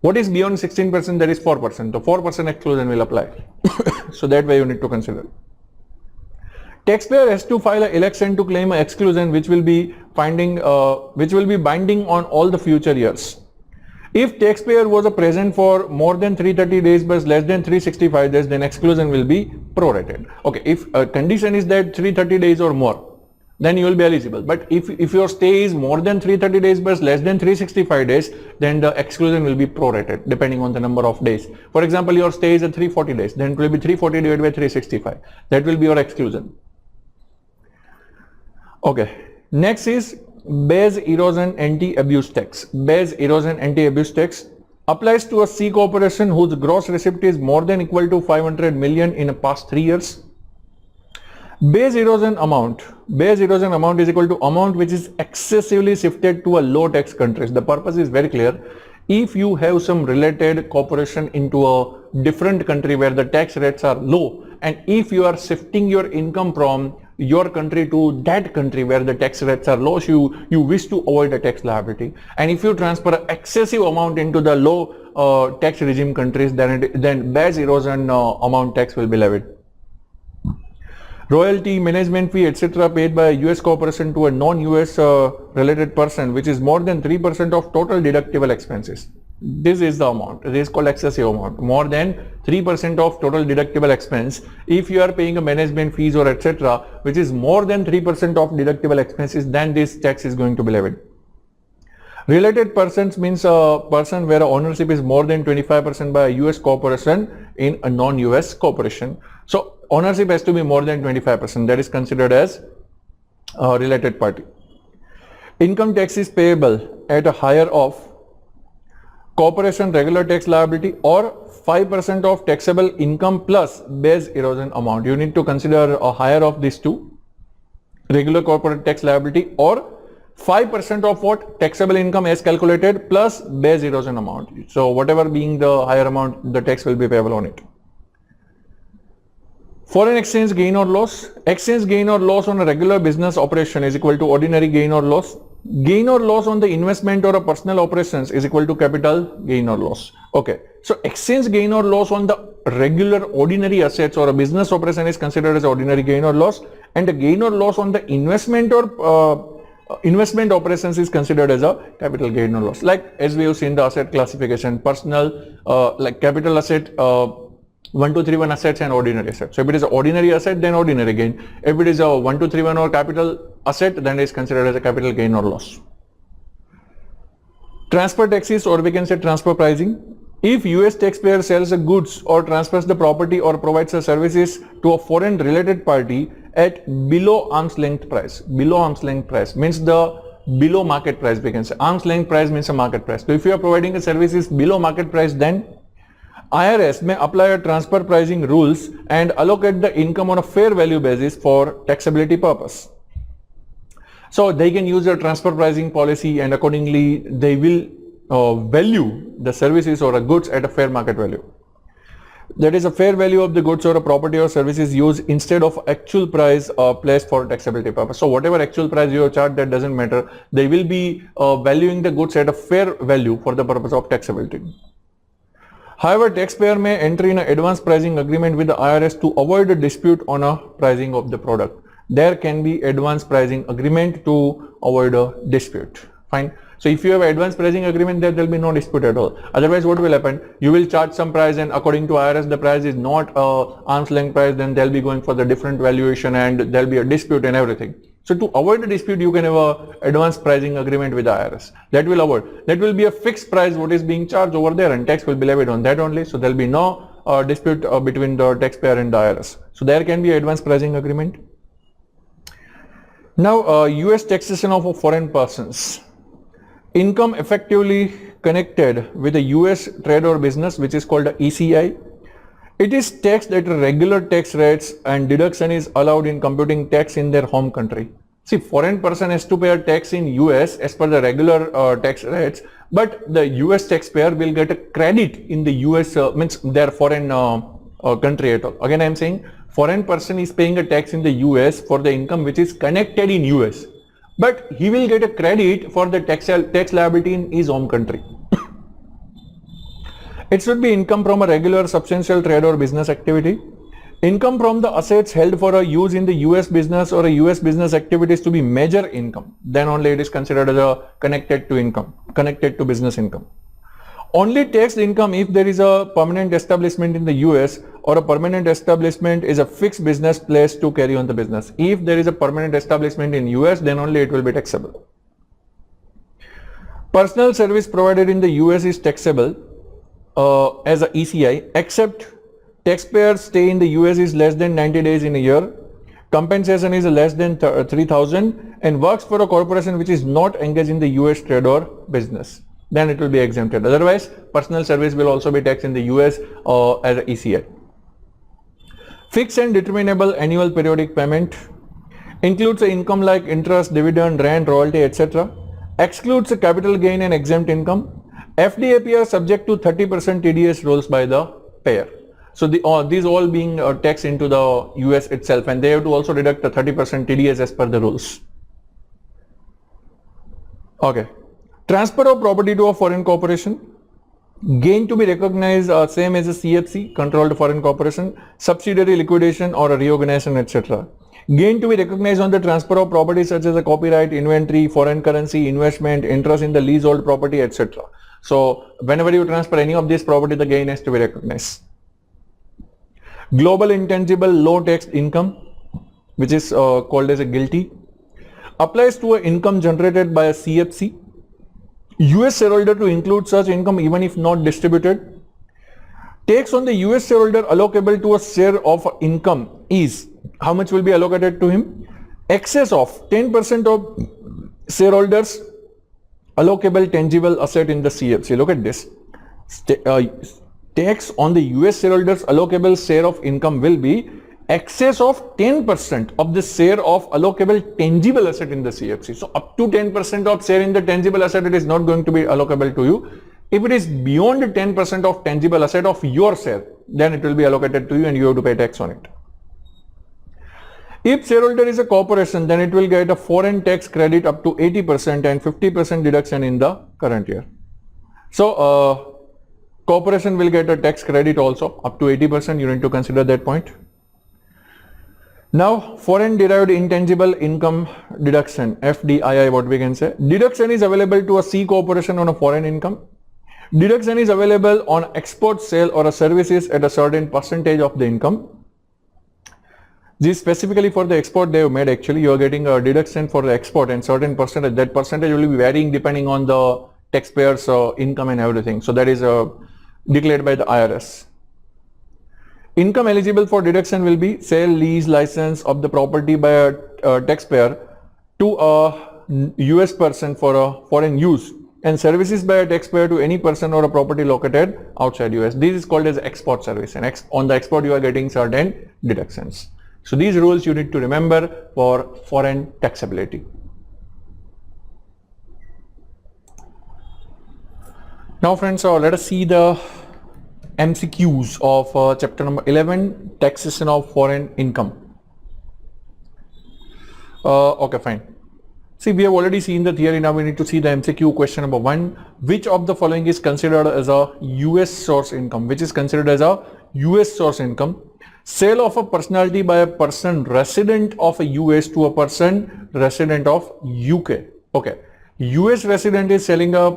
what is beyond 16%? There is 4%. So 4% exclusion will apply. So that way you need to consider. Taxpayer has to file an election to claim an exclusion, which will be binding on all the future years. If taxpayer was present for more than 330 days but less than 365 days, then exclusion will be prorated. Okay, if a condition is that 330 days or more, then you will be eligible. But if your stay is more than 330 days but less than 365 days, then the exclusion will be prorated depending on the number of days. For example, your stay is at 340 days, then it will be 340 divided by 365. That will be your exclusion. Okay, next is base erosion anti-abuse tax. Base erosion anti-abuse tax applies to a C corporation whose gross receipt is more than equal to 500 million in the past 3 years. Base erosion amount is equal to amount which is excessively shifted to a low tax countries. The purpose is very clear. If you have some related corporation into a different country where the tax rates are low, and if you are shifting your income from your country to that country where the tax rates are low, so you wish to avoid a tax liability, and if you transfer excessive amount into the low tax regime countries, then base erosion amount tax will be levied. Royalty, management fee, etc. paid by a US corporation to a non-US related person, which is more than 3% of total deductible expenses. This is the amount. This is called excessive amount. More than 3% of total deductible expense. If you are paying a management fees or etc., which is more than 3% of deductible expenses, then this tax is going to be levied. Related persons means a person where ownership is more than 25% by a US corporation in a non-US corporation. So ownership has to be more than 25%. That is considered as a related party. Income tax is payable at a higher of corporation regular tax liability or 5% of taxable income plus base erosion amount. You need to consider a higher of these two, regular corporate tax liability or 5% of what? Taxable income as calculated plus base erosion amount. So whatever being the higher amount, the tax will be payable on it. Foreign exchange gain or loss. Exchange gain or loss on a regular business operation is equal to ordinary gain or loss. Gain or loss on the investment or a personal operations is equal to capital gain or loss. Okay, so exchange gain or loss on the regular ordinary assets or a business operation is considered as ordinary gain or loss, and the gain or loss on the investment or investment operations is considered as a capital gain or loss. Like as we have seen the asset classification, personal, like capital asset, 1, 2, 3, 1 assets and ordinary assets. So if it is an ordinary asset, then ordinary gain. If it is a 1, 2, 3, 1 or capital asset, then it is considered as a capital gain or loss. Transfer taxes, or we can say transfer pricing. If US taxpayer sells a goods or transfers the property or provides a services to a foreign related party at below arm's length price. Below arm's length price means the below market price, we can say. Arm's length price means a market price. So if you are providing a services below market price, then IRS may apply a transfer pricing rules and allocate the income on a fair value basis for taxability purpose. So they can use a transfer pricing policy, and accordingly they will value the services or a goods at a fair market value. That is a fair value of the goods or a property or services used instead of actual price placed for taxability purpose. So whatever actual price you have charged, that doesn't matter. They will be valuing the goods at a fair value for the purpose of taxability. However, taxpayer may enter in an advance pricing agreement with the IRS to avoid a dispute on a pricing of the product. There can be advance pricing agreement to avoid a dispute. Fine. So if you have advance pricing agreement, there will be no dispute at all. Otherwise, what will happen? You will charge some price, and according to IRS, the price is not arm's length price. Then they'll be going for the different valuation, and there'll be a dispute and everything. So to avoid the dispute, you can have a advance pricing agreement with the IRS. That will avoid. That will be a fixed price what is being charged over there, and tax will be levied on that only. So there'll be no dispute between the taxpayer and the IRS. So there can be advance pricing agreement. Now, US taxation of foreign persons. Income effectively connected with a US trade or business, which is called the ECI. It is taxed at regular tax rates, and deduction is allowed in computing tax in their home country. See, foreign person has to pay a tax in US as per the regular tax rates, but the US taxpayer will get a credit in the US, means their foreign country at all. Again, I am saying foreign person is paying a tax in the US for the income which is connected in US, but he will get a credit for the tax liability in his home country. It should be income from a regular substantial trade or business activity. Income from the assets held for a use in the US business or a US business activities to be major income. Then only it is considered as a connected to income, connected to business income. Only taxed income if there is a permanent establishment in the US or a permanent establishment is a fixed business place to carry on the business. If there is a permanent establishment in US, then only it will be taxable. Personal service provided in the US is taxable as a ECI, except taxpayer's stay in the US is less than 90 days in a year, compensation is less than 3,000, and works for a corporation which is not engaged in the US trade or business. Then it will be exempted. Otherwise, personal service will also be taxed in the US as an ECI. Fixed and determinable annual periodic payment includes the income like interest, dividend, rent, royalty, etc. Excludes the capital gain and exempt income. FDAP are subject to 30% TDS rules by the payer. So these all being taxed into the US itself, and they have to also deduct the 30% TDS as per the rules. Okay. Transfer of property to a foreign corporation. Gain to be recognized same as a CFC, controlled foreign corporation, subsidiary liquidation or a reorganization, etc. Gain to be recognized on the transfer of property such as a copyright, inventory, foreign currency, investment, interest in the leasehold property, etc. So whenever you transfer any of this property, the gain has to be recognized. Global intangible low taxed income, which is called as a GILTI, applies to an income generated by a CFC. US shareholder to include such income even if not distributed. Tax on the US shareholder allocable to a share of income is, how much will be allocated to him? Excess of 10% of shareholders allocable tangible asset in the CFC. Look at this. Tax on the US shareholders allocable share of income will be excess of 10% of the share of allocable tangible asset in the CFC. So up to 10% of share in the tangible asset, it is not going to be allocable to you. If it is beyond 10% of tangible asset of your share, then it will be allocated to you and you have to pay tax on it. If shareholder is a corporation, then it will get a foreign tax credit up to 80% and 50% deduction in the current year. So corporation will get a tax credit also up to 80%. You need to consider that point. Now, foreign derived intangible income deduction, FDII, what we can say. Deduction is available to a C corporation on a foreign income. Deduction is available on export, sale or a services at a certain percentage of the income. This specifically for the export they have made. Actually, you are getting a deduction for the export and certain percentage. That percentage will be varying depending on the taxpayer's income and everything. So that is declared by the IRS. Income eligible for deduction will be sale, lease, license of the property by a taxpayer to a US person for a foreign use, and services by a taxpayer to any person or a property located outside US. This is called as export service, and on the export you are getting certain deductions. So these rules you need to remember for foreign taxability. Now friends, let us see the MCQs of chapter number 11, taxation of foreign income. Okay, fine. See, we have already seen the theory. Now we need to see the MCQ question number 1. Which of the following is considered as a US source income? Which is considered as a US source income? Sale of a personality by a person resident of a US to a person resident of UK. Okay. US resident is selling a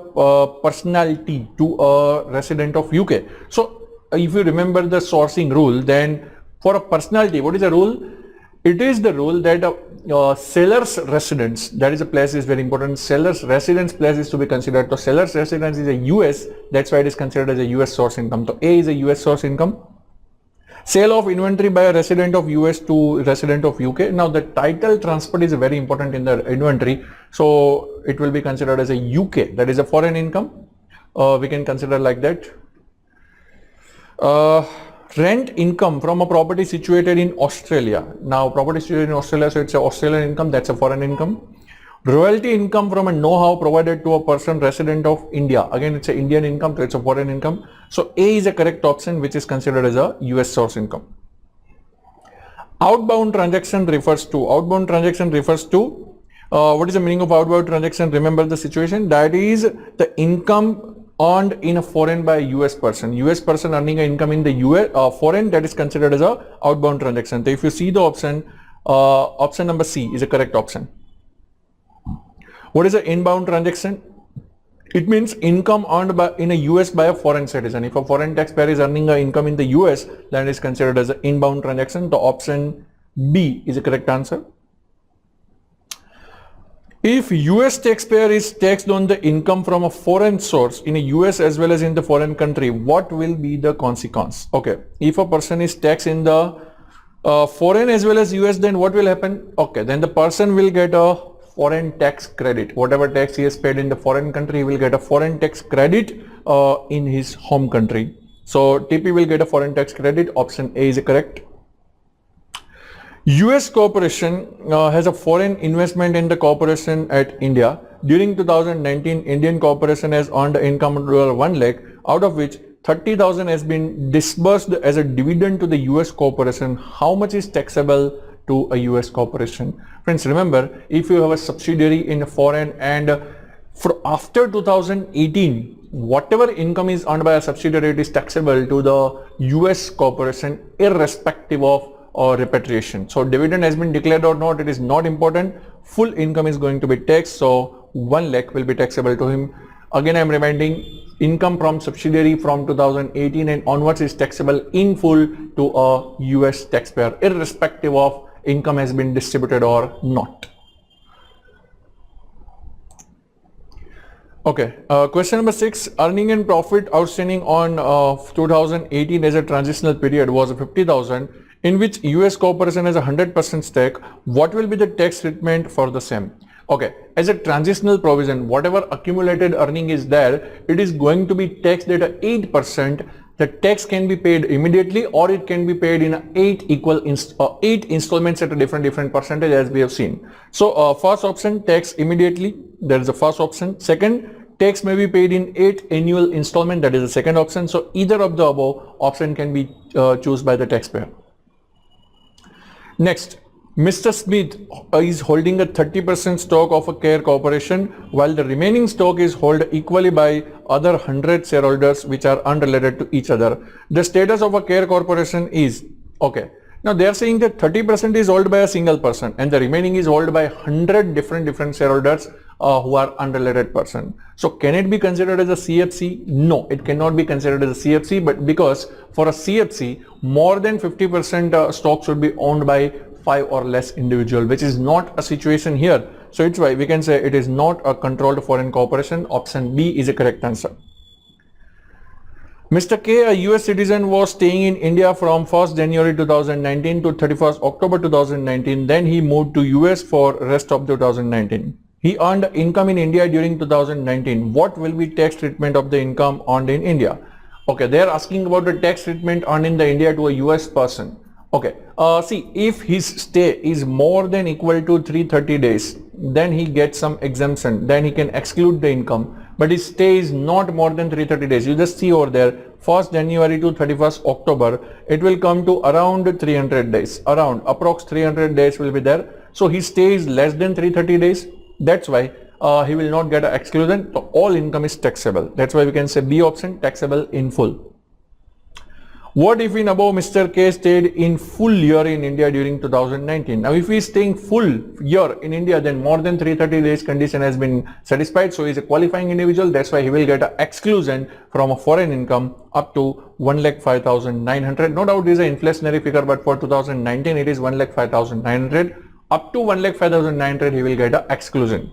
personality to a resident of UK. So if you remember the sourcing rule, then for a personality, what is the rule? It is the rule that seller's residence, that is a place is very important. Seller's residence place is to be considered. So seller's residence is a US, that's why it is considered as a US source income. So A is a US source income. Sale of inventory by a resident of US to resident of UK. Now the title transfer is very important in the inventory. So it will be considered as a UK, that is a foreign income. We can consider like that. Rent income from a property situated in Australia. Now property situated in Australia, so it's an Australian income, that's a foreign income. Royalty income from a know-how provided to a person resident of India. Again, it's an Indian income, so it's a foreign income. So A is a correct option, which is considered as a US source income. Outbound transaction refers to, what is the meaning of outbound transaction? Remember the situation, that is the income earned in a foreign by a US person. US person earning an income in the US foreign, that is considered as a outbound transaction. So if you see the option, option number C is a correct option. What is an inbound transaction? It means income earned in a US by a foreign citizen. If a foreign taxpayer is earning an income in the US, then it is considered as an inbound transaction. The option B is a correct answer. If US taxpayer is taxed on the income from a foreign source in a US as well as in the foreign country, what will be the consequence? Okay, if a person is taxed in the foreign as well as US, then what will happen? Okay, then the person will get a foreign tax credit. Whatever tax he has paid in the foreign country, he will get a foreign tax credit in his home country. So TP will get a foreign tax credit. Option A is correct. US corporation has a foreign investment in the corporation at India. During 2019, Indian corporation has earned income of 1 lakh, out of which 30,000 has been disbursed as a dividend to the US corporation. How much is taxable to a US corporation? Friends, remember, if you have a subsidiary in a foreign and after 2018, whatever income is earned by a subsidiary, it is taxable to the US corporation irrespective of repatriation. So dividend has been declared or not, it is not important. Full income is going to be taxed. So 1 lakh will be taxable to him. Again, I am reminding, income from subsidiary from 2018 and onwards is taxable in full to a US taxpayer irrespective of income has been distributed or not. Okay, question number 6. Earning and profit outstanding on 2018 as a transitional period was 50,000, in which US corporation has a 100% stake. What will be the tax treatment for the same? Okay, as a transitional provision, whatever accumulated earning is there, it is going to be taxed at 8%. The tax can be paid immediately or it can be paid in 8 installments at a different percentage, as we have seen. So first option, tax immediately, that is the first option. Second, tax may be paid in 8 annual installment, that is the second option. So either of the above option can be chosen by the taxpayer. Next, Mr. Smith is holding a 30% stock of a CARE corporation, while the remaining stock is held equally by other 100 shareholders which are unrelated to each other. The status of a CARE corporation is, okay, Now they are saying that 30% is held by a single person and the remaining is held by 100 different shareholders who are unrelated person. So can it be considered as a CFC? No, it cannot be considered as a CFC, but because for a CFC, more than 50% stock should be owned by 5 or less individual, which is not a situation here. So it's why we can say it is not a controlled foreign corporation. Option B is a correct answer. Mr. K, a US citizen, was staying in India from 1st January 2019 to 31st October 2019. Then he moved to US for rest of 2019. He earned income in India during 2019. What will be tax treatment of the income earned in India? Okay, they are asking about the tax treatment earned in the India to a US person. Okay, see, if his stay is more than equal to 330 days, then he gets some exemption, then he can exclude the income. But his stay is not more than 330 days. You just see over there, 1st January to 31st October, it will come to around 300 days, around approx 300 days will be there. So his stay is less than 330 days. That's why he will not get an exclusion. So all income is taxable. That's why we can say B option, taxable in full. What if in above Mr. K stayed in full year in India during 2019? Now if he is staying full year in India, then more than 330 days condition has been satisfied. So he is a qualifying individual. That's why he will get an exclusion from a foreign income up to 1,05,900. No doubt this is an inflationary figure, but for 2019 it is 1,05,900. Up to 1,05,900 he will get an exclusion.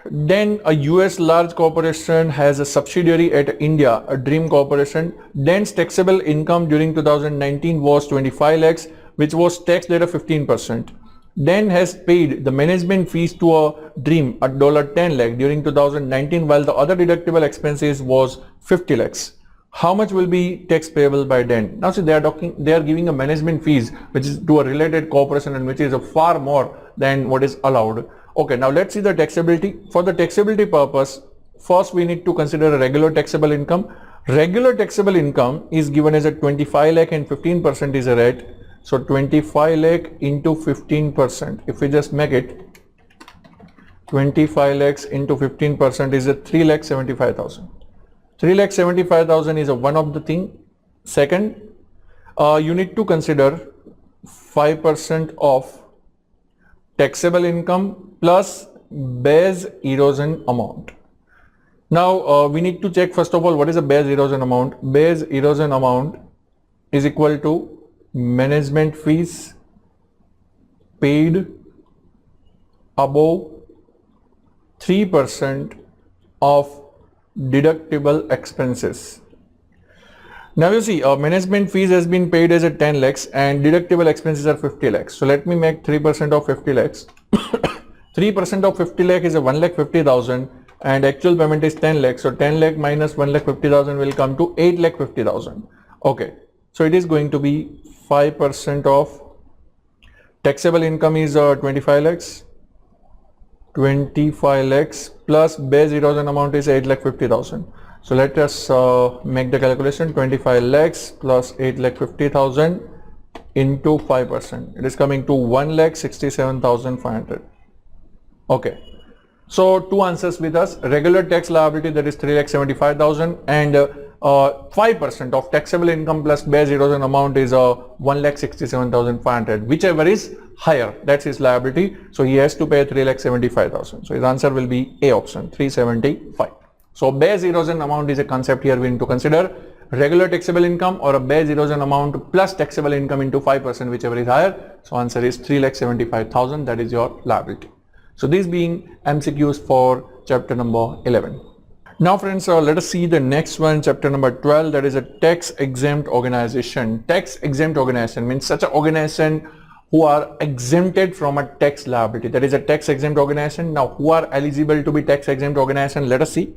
Then a US large corporation has a subsidiary at India, a Dream Corporation. Den's taxable income during 2019 was 25 lakhs, which was taxed at a 15%. Den has paid the management fees to a Dream at $10 lakh during 2019, while the other deductible expenses was 50 lakhs. How much will be tax payable by Den? Now see, they are giving a management fees which is to a related corporation and which is a far more than what is allowed. Okay, now let's see the taxability. For the taxability purpose, first we need to consider a regular taxable income. Regular taxable income is given as a 25 lakh and 15% is a rate. So 25 lakh into 15%. If we just make it 25 lakhs into 15% is a 3,75,000. 3,75,000 is a one of the thing. Second, you need to consider 5% of taxable income plus base erosion amount. Now we need to check first of all what is the base erosion amount. Base erosion amount is equal to management fees paid above 3% of deductible expenses. Now you see management fees has been paid as a 10 lakhs and deductible expenses are 50 lakhs. So let me make 3% of 50 lakhs. 3% of 50 lakh is a 1,50,000 and actual payment is 10 lakhs. So 10 lakh minus 1,50,000 will come to 8,50,000. Okay. So it is going to be 5% of taxable income is 25 lakhs. 25 lakhs plus base erosion amount is 8,50,000. So let us make the calculation. 25 lakhs plus 8,50,000 into 5%. It is coming to 1,67,500. Okay. So two answers with us. Regular tax liability, that is 3,75,000, and 5% of taxable income plus base erosion amount is 1,67,500. Whichever is higher, that's his liability. So he has to pay 3,75,000. So his answer will be A option, 375. So base erosion amount is a concept here we need to consider. Regular taxable income or a base erosion amount plus taxable income into 5%, whichever is higher. So answer is 3,75,000. That is your liability. So these being MCQs for chapter number 11. Now friends, let us see the next one, chapter number 12, that is a tax exempt organization. Tax exempt organization means such an organization who are exempted from a tax liability. That is a tax exempt organization. Now who are eligible to be tax exempt organization? Let us see.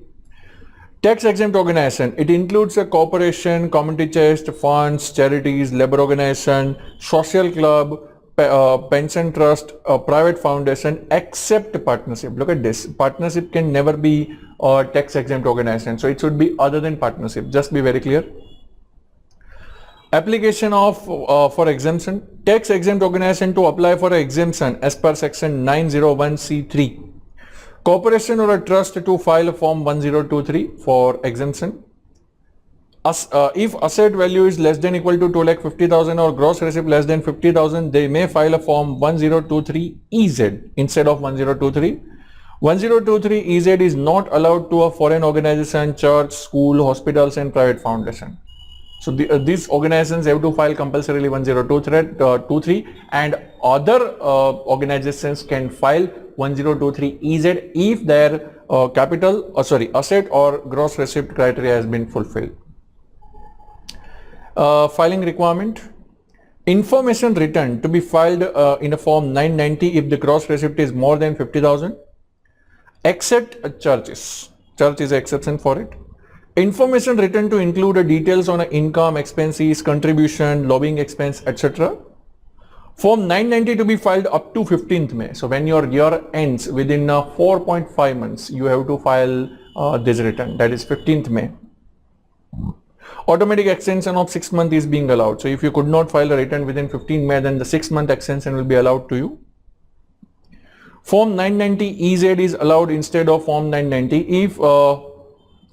Tax exempt organization, it includes a corporation, community chest, funds, charities, labor organization, social club, pension trust, private foundation, except partnership. Look at this. Partnership can never be a tax exempt organization. So it should be other than partnership. Just be very clear. Application of for exemption. Tax exempt organization to apply for exemption as per section 901C3. Corporation or a trust to file form 1023 for exemption. If asset value is less than equal to 2,50,000 or gross receipt less than 50,000, they may file a form 1023 EZ instead of 1023. 1023 EZ is not allowed to a foreign organization, church, school, hospitals and private foundation. So these organizations have to file compulsorily 1023 and other organizations can file 1023 EZ if their asset or gross receipt criteria has been fulfilled. Filing requirement. Information written to be filed in a form 990 if the gross receipt is more than 50,000. Except churches. Church is an exception for it. Information written to include the details on income, expenses, contribution, lobbying expense, etc. Form 990 to be filed up to 15th May. So when your year ends within 4.5 months, you have to file this return. That is 15th May. Automatic extension of 6 months is being allowed. So if you could not file a return within 15 May, then the 6-month extension will be allowed to you. Form 990 EZ is allowed instead of Form 990 if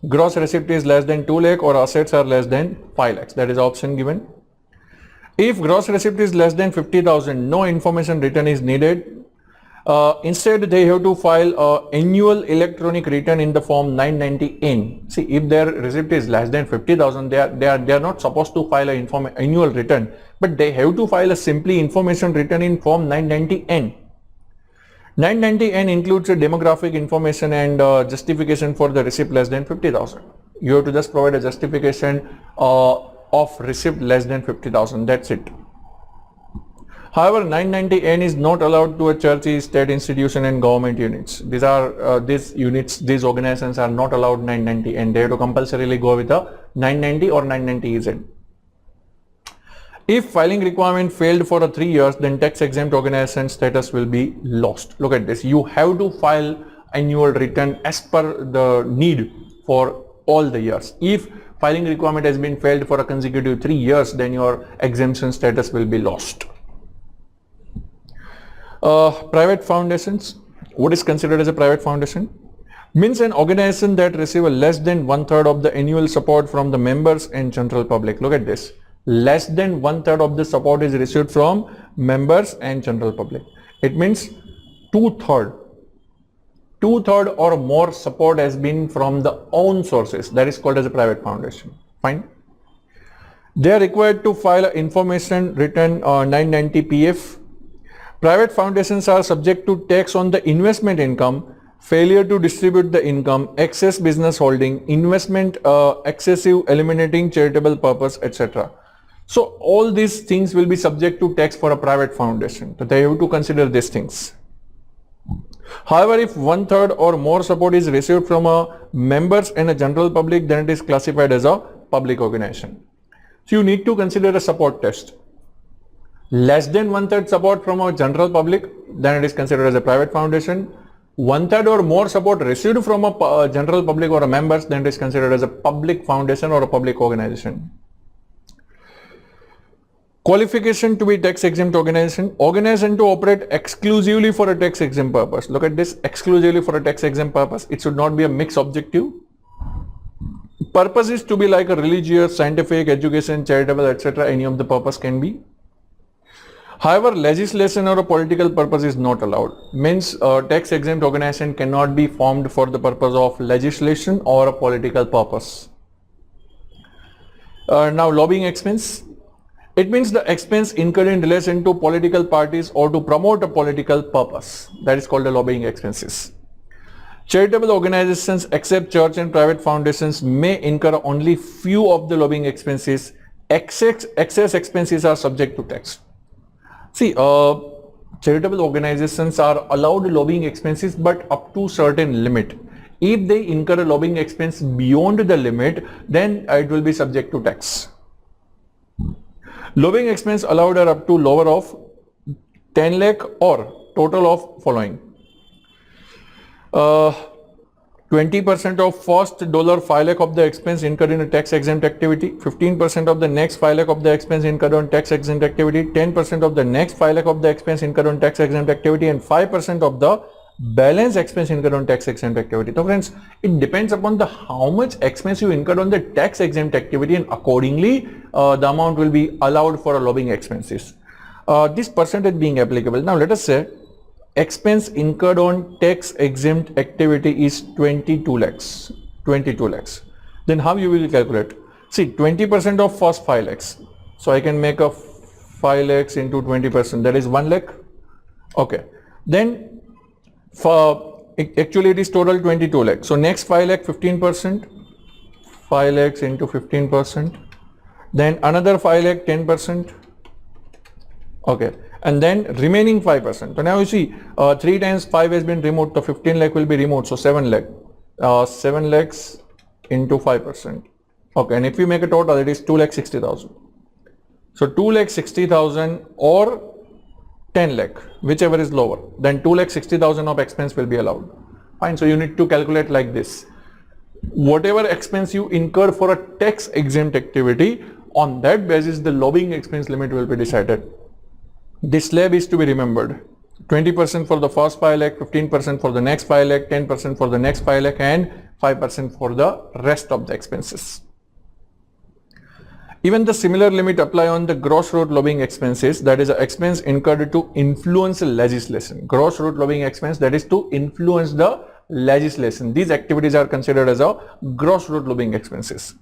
gross receipt is less than 2 lakh or assets are less than 5 lakhs. That is option given. If gross receipt is less than 50,000, no information written is needed. Instead, they have to file annual electronic return in the form 990N. See, if their receipt is less than 50,000, they are not supposed to file an annual return, but they have to file a simply information return in form 990N. 990N includes a demographic information and justification for the receipt less than 50,000. You have to just provide a justification of receipt less than 50,000. That's it. However, 990N is not allowed to a churches, state institution and government units. These organizations are not allowed 990N. They have to compulsorily go with a 990 or 990EZ. If filing requirement failed for 3 years, then tax exempt organization status will be lost. Look at this. You have to file annual return as per the need for all the years. If filing requirement has been failed for a consecutive 3 years, then your exemption status will be lost. Private foundations. What is considered as a private foundation? Means an organization that receive less than 1/3 of the annual support from the members and general public. Look at this. Less than 1/3 of the support is received from members and general public. It means 2/3 or more support has been from the own sources. That is called as a private foundation. Fine. They are required to file information written 990 PF. Private foundations are subject to tax on the investment income, failure to distribute the income, excess business holding, investment excessive, eliminating charitable purpose, etc. So all these things will be subject to tax for a private foundation. So they have to consider these things. However, if 1/3 or more support is received from members and a general public, then it is classified as a public organization. So you need to consider a support test. Less than 1/3 support from a general public, then it is considered as a private foundation. 1/3 or more support received from a general public or a members, then it is considered as a public foundation or a public organization. Qualification to be tax exempt organization. Organization to operate exclusively for a tax exempt purpose. Look at this, exclusively for a tax exempt purpose. It should not be a mixed objective. Purpose is to be like a religious, scientific, education, charitable, etc. Any of the purpose can be. However, legislation or a political purpose is not allowed. Means tax exempt organization cannot be formed for the purpose of legislation or a political purpose. Now lobbying expense. It means the expense incurred in relation to political parties or to promote a political purpose. That is called the lobbying expenses. Charitable organizations except church and private foundations may incur only few of the lobbying expenses. Excess expenses are subject to tax. See, charitable organizations are allowed lobbying expenses, but up to certain limit. If they incur a lobbying expense beyond the limit, then it will be subject to tax. Lobbying expense allowed are up to lower of 10 lakh or total of following. 20% of first $5 lakh of the expense incurred in a tax exempt activity, 15% of the next 5 lakh of the expense incurred on tax exempt activity, 10% of the next 5 lakh of the expense incurred on tax exempt activity, and 5% of the balance expense incurred on tax exempt activity. So friends, it depends upon the how much expense you incurred on the tax exempt activity, and accordingly the amount will be allowed for lobbying expenses. This percentage being applicable. Now let us say expense incurred on tax exempt activity is 22 lakhs. 22 lakhs. Then how you will calculate? See, 20% of first 5 lakhs. So I can make a 5 lakhs into 20%, that is 1 lakh. Okay. Then for actually it is total 22 lakhs. So next 5 lakh 15%, 5 lakhs into 15%. Then another 5 lakh 10%. Okay. And then remaining 5%. So now you see 3 times 5 has been removed, so 15 lakh will be removed. So 7 lakh. 7 lakhs into 5%. Okay. And if you make a total, it is 2,60,000. So 2,60,000 or 10 lakh, whichever is lower, then 2,60,000 of expense will be allowed. Fine. So you need to calculate like this. Whatever expense you incur for a tax exempt activity, on that basis the lobbying expense limit will be decided. This slab is to be remembered. 20% for the first 5 lakh, 15% for the next 5 lakh, 10% for the next 5 lakh, and 5% for the rest of the expenses. Even the similar limit apply on the gross road lobbying expenses, that is an expense incurred to influence legislation. Gross road lobbying expense, that is to influence the legislation. These activities are considered as a gross road lobbying expenses.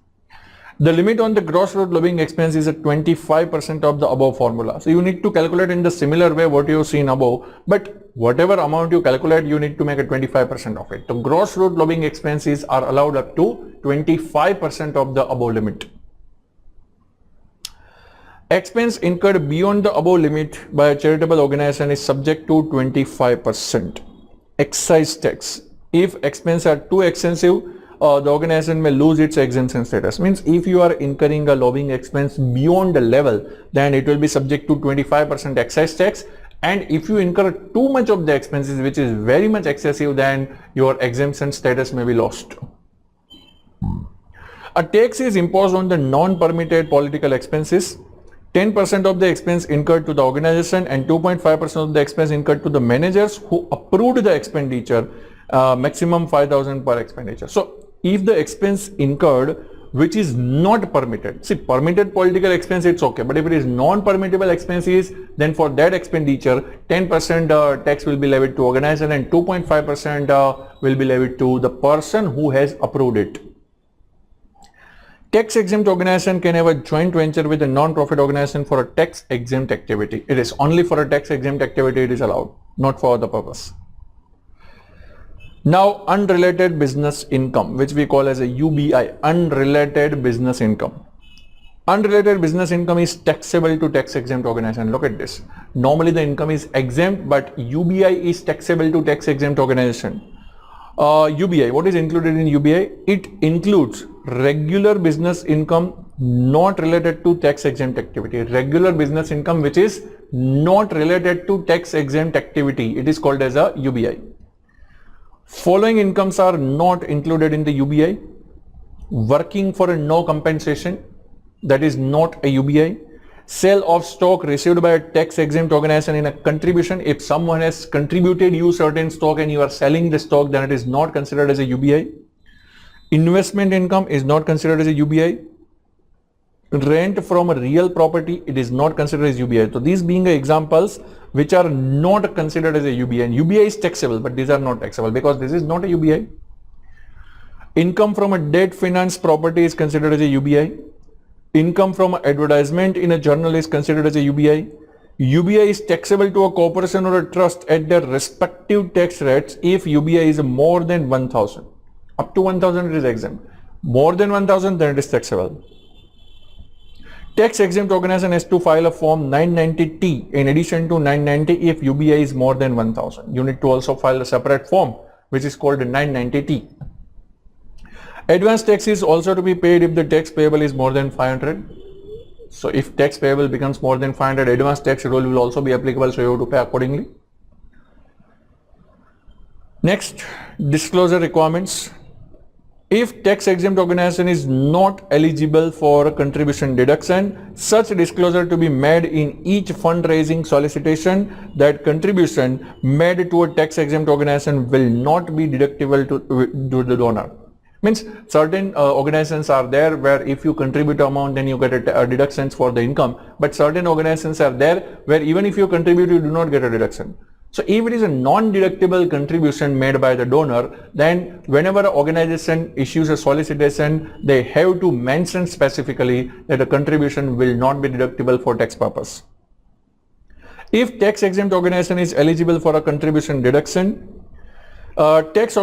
The limit on the gross road lobbying expense is at 25% of the above formula. So you need to calculate in the similar way what you have seen above, but whatever amount you calculate, you need to make a 25% of it. The gross road lobbying expenses are allowed up to 25% of the above limit. Expense incurred beyond the above limit by a charitable organization is subject to 25% excise tax. If expenses are too extensive, the organization may lose its exemption status. Means if you are incurring a lobbying expense beyond the level, then it will be subject to 25% excise tax. And if you incur too much of the expenses, which is very much excessive, then your exemption status may be lost. A tax is imposed on the non-permitted political expenses. 10% of the expense incurred to the organization and 2.5% of the expense incurred to the managers who approved the expenditure, maximum 5,000 per expenditure. So if the expense incurred which is not permitted, see, permitted political expense it's okay, but if it is non-permittable expenses, then for that expenditure 10% tax will be levied to organization and 2.5% will be levied to the person who has approved it. Tax exempt organization can have a joint venture with a non-profit organization for a tax exempt activity. It is only for a tax exempt activity it is allowed, not for other purpose. Now, unrelated business income, which we call as a UBI, unrelated business income. Unrelated business income is taxable to tax exempt organization. Look at this. Normally the income is exempt, but UBI is taxable to tax exempt organization. UBI, what is included in UBI? It includes regular business income not related to tax exempt activity. Regular business income which is not related to tax exempt activity, it is called as a UBI. Following incomes are not included in the UBI. Working for a no compensation, that is not a UBI. Sale of stock received by a tax exempt organization in a contribution. If someone has contributed you certain stock and you are selling the stock, then it is not considered as a UBI. Investment income is not considered as a UBI. Rent from a real property, it is not considered as UBI. So these being examples which are not considered as a UBI, and UBI is taxable, but these are not taxable because this is not a UBI. Income from a debt finance property is considered as a UBI. Income from advertisement in a journal is considered as a UBI. UBI is taxable to a corporation or a trust at their respective tax rates if UBI is more than 1,000. Up to 1,000 it is exempt. More than 1,000 then it is taxable. Tax exempt organization has to file a form 990T in addition to 990 if UBI is more than 1,000. You need to also file a separate form which is called 990T. Advance tax is also to be paid if the tax payable is more than 500. So if tax payable becomes more than 500, advance tax rule will also be applicable, so you have to pay accordingly. Next, disclosure requirements. If tax exempt organization is not eligible for contribution deduction, such disclosure to be made in each fundraising solicitation that contribution made to a tax exempt organization will not be deductible to the donor. Means certain organizations are there where if you contribute amount then you get a deductions for the income, but certain organizations are there where even if you contribute you do not get a deduction. So if it is a non-deductible contribution made by the donor, then whenever an organization issues a solicitation, they have to mention specifically that a contribution will not be deductible for tax purpose. If tax exempt organization is eligible for a contribution deduction, tax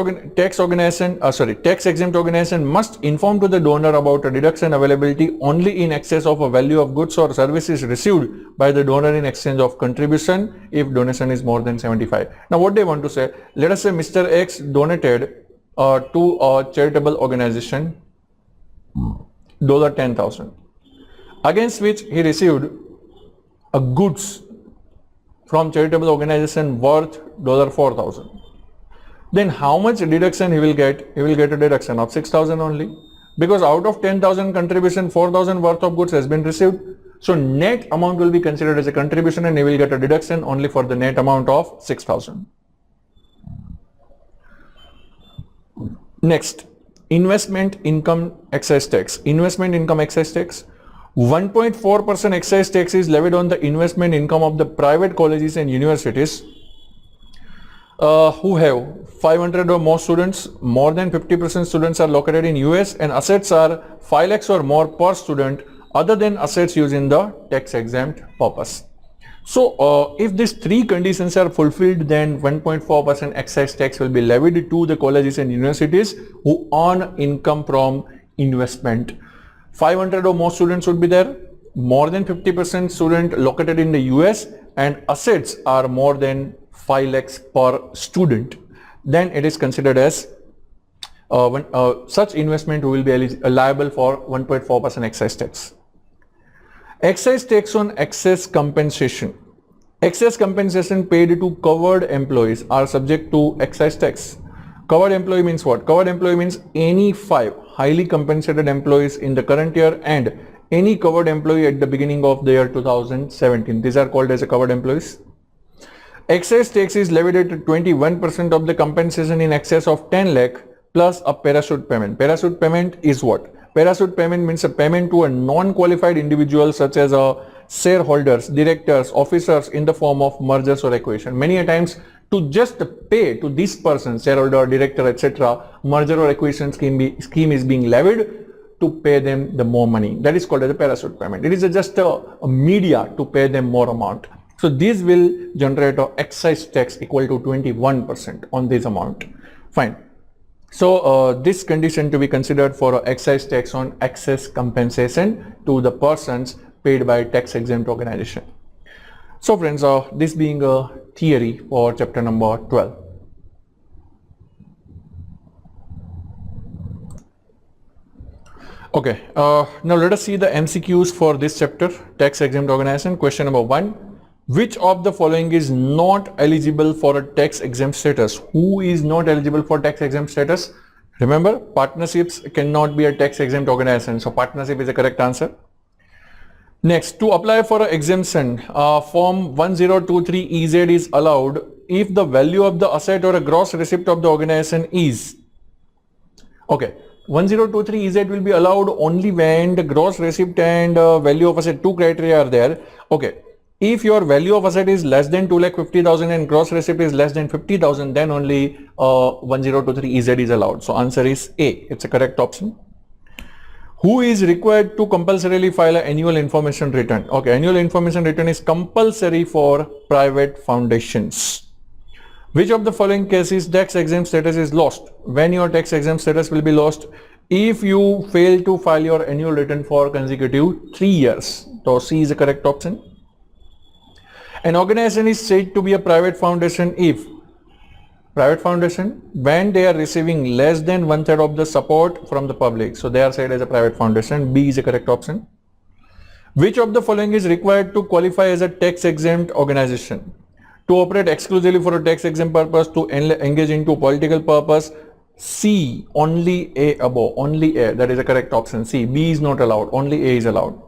exempt organization must inform to the donor about a deduction availability only in excess of a value of goods or services received by the donor in exchange of contribution if donation is more than 75. Now what they want to say, let us say Mr. X donated to a charitable organization $10,000, against which he received a goods from charitable organization worth $4,000. Then how much deduction he will get? He will get a deduction of 6,000 only, because out of 10,000 contribution, 4,000 worth of goods has been received. So net amount will be considered as a contribution and he will get a deduction only for the net amount of 6,000. Next, investment income excise tax. Investment income excise tax. 1.4% excise tax is levied on the investment income of the private colleges and universities who have 500 or more students. More than 50% students are located in US and assets are 5 lakhs or more per student other than assets used in the tax exempt purpose. So if these three conditions are fulfilled, then 1.4% excise tax will be levied to the colleges and universities who earn income from investment. 500 or more students would be there, more than 50% student located in the US, and assets are more than 5 lakhs per student. Then it is considered as such investment will be liable for 1.4% excise tax. Excise tax on excess compensation. Excess compensation paid to covered employees are subject to excise tax. Covered employee means what? Covered employee means any 5 highly compensated employees in the current year and any covered employee at the beginning of the year 2017. These are called as a covered employees. Excise tax is levied at 21% of the compensation in excess of 10 lakh plus a parachute payment. Parachute payment is what? Parachute payment means a payment to a non-qualified individual such as shareholders, directors, officers in the form of mergers or acquisition. Many a times to just pay to this person, shareholder, director, etc., merger or acquisition scheme is being levied to pay them the more money. That is called as a parachute payment. It is just a media to pay them more amount. So this will generate an excise tax equal to 21% on this amount. Fine. So this condition to be considered for excise tax on excess compensation to the persons paid by tax exempt organization. So friends, this being a theory for chapter number 12. Okay, now let us see the MCQs for this chapter, tax exempt organization. Question number 1. Which of the following is not eligible for a tax exempt status? Who is not eligible for tax exempt status? Remember, partnerships cannot be a tax exempt organization. So partnership is the correct answer. Next, to apply for an exemption, form 1023EZ is allowed if the value of the asset or a gross receipt of the organization is. Okay, 1023EZ will be allowed only when the gross receipt and value of asset, two criteria are there. Okay. If your value of asset is less than 2,50,000 and gross receipt is less than 50,000, then only 1023EZ is allowed. So answer is A. It's a correct option. Who is required to compulsorily file an annual information return? Okay, annual information return is compulsory for private foundations. Which of the following cases tax exempt status is lost? When your tax exempt status will be lost? If you fail to file your annual return for consecutive 3 years. So C is the correct option. An organization is said to be a private foundation if when they are receiving less than 1/3 of the support from the public. So they are said as a private foundation. B is the correct option. Which of the following is required to qualify as a tax exempt organization? To operate exclusively for a tax exempt purpose, to engage into political purpose, C, only A above, only A, that is the correct option. C, B is not allowed, only A is allowed.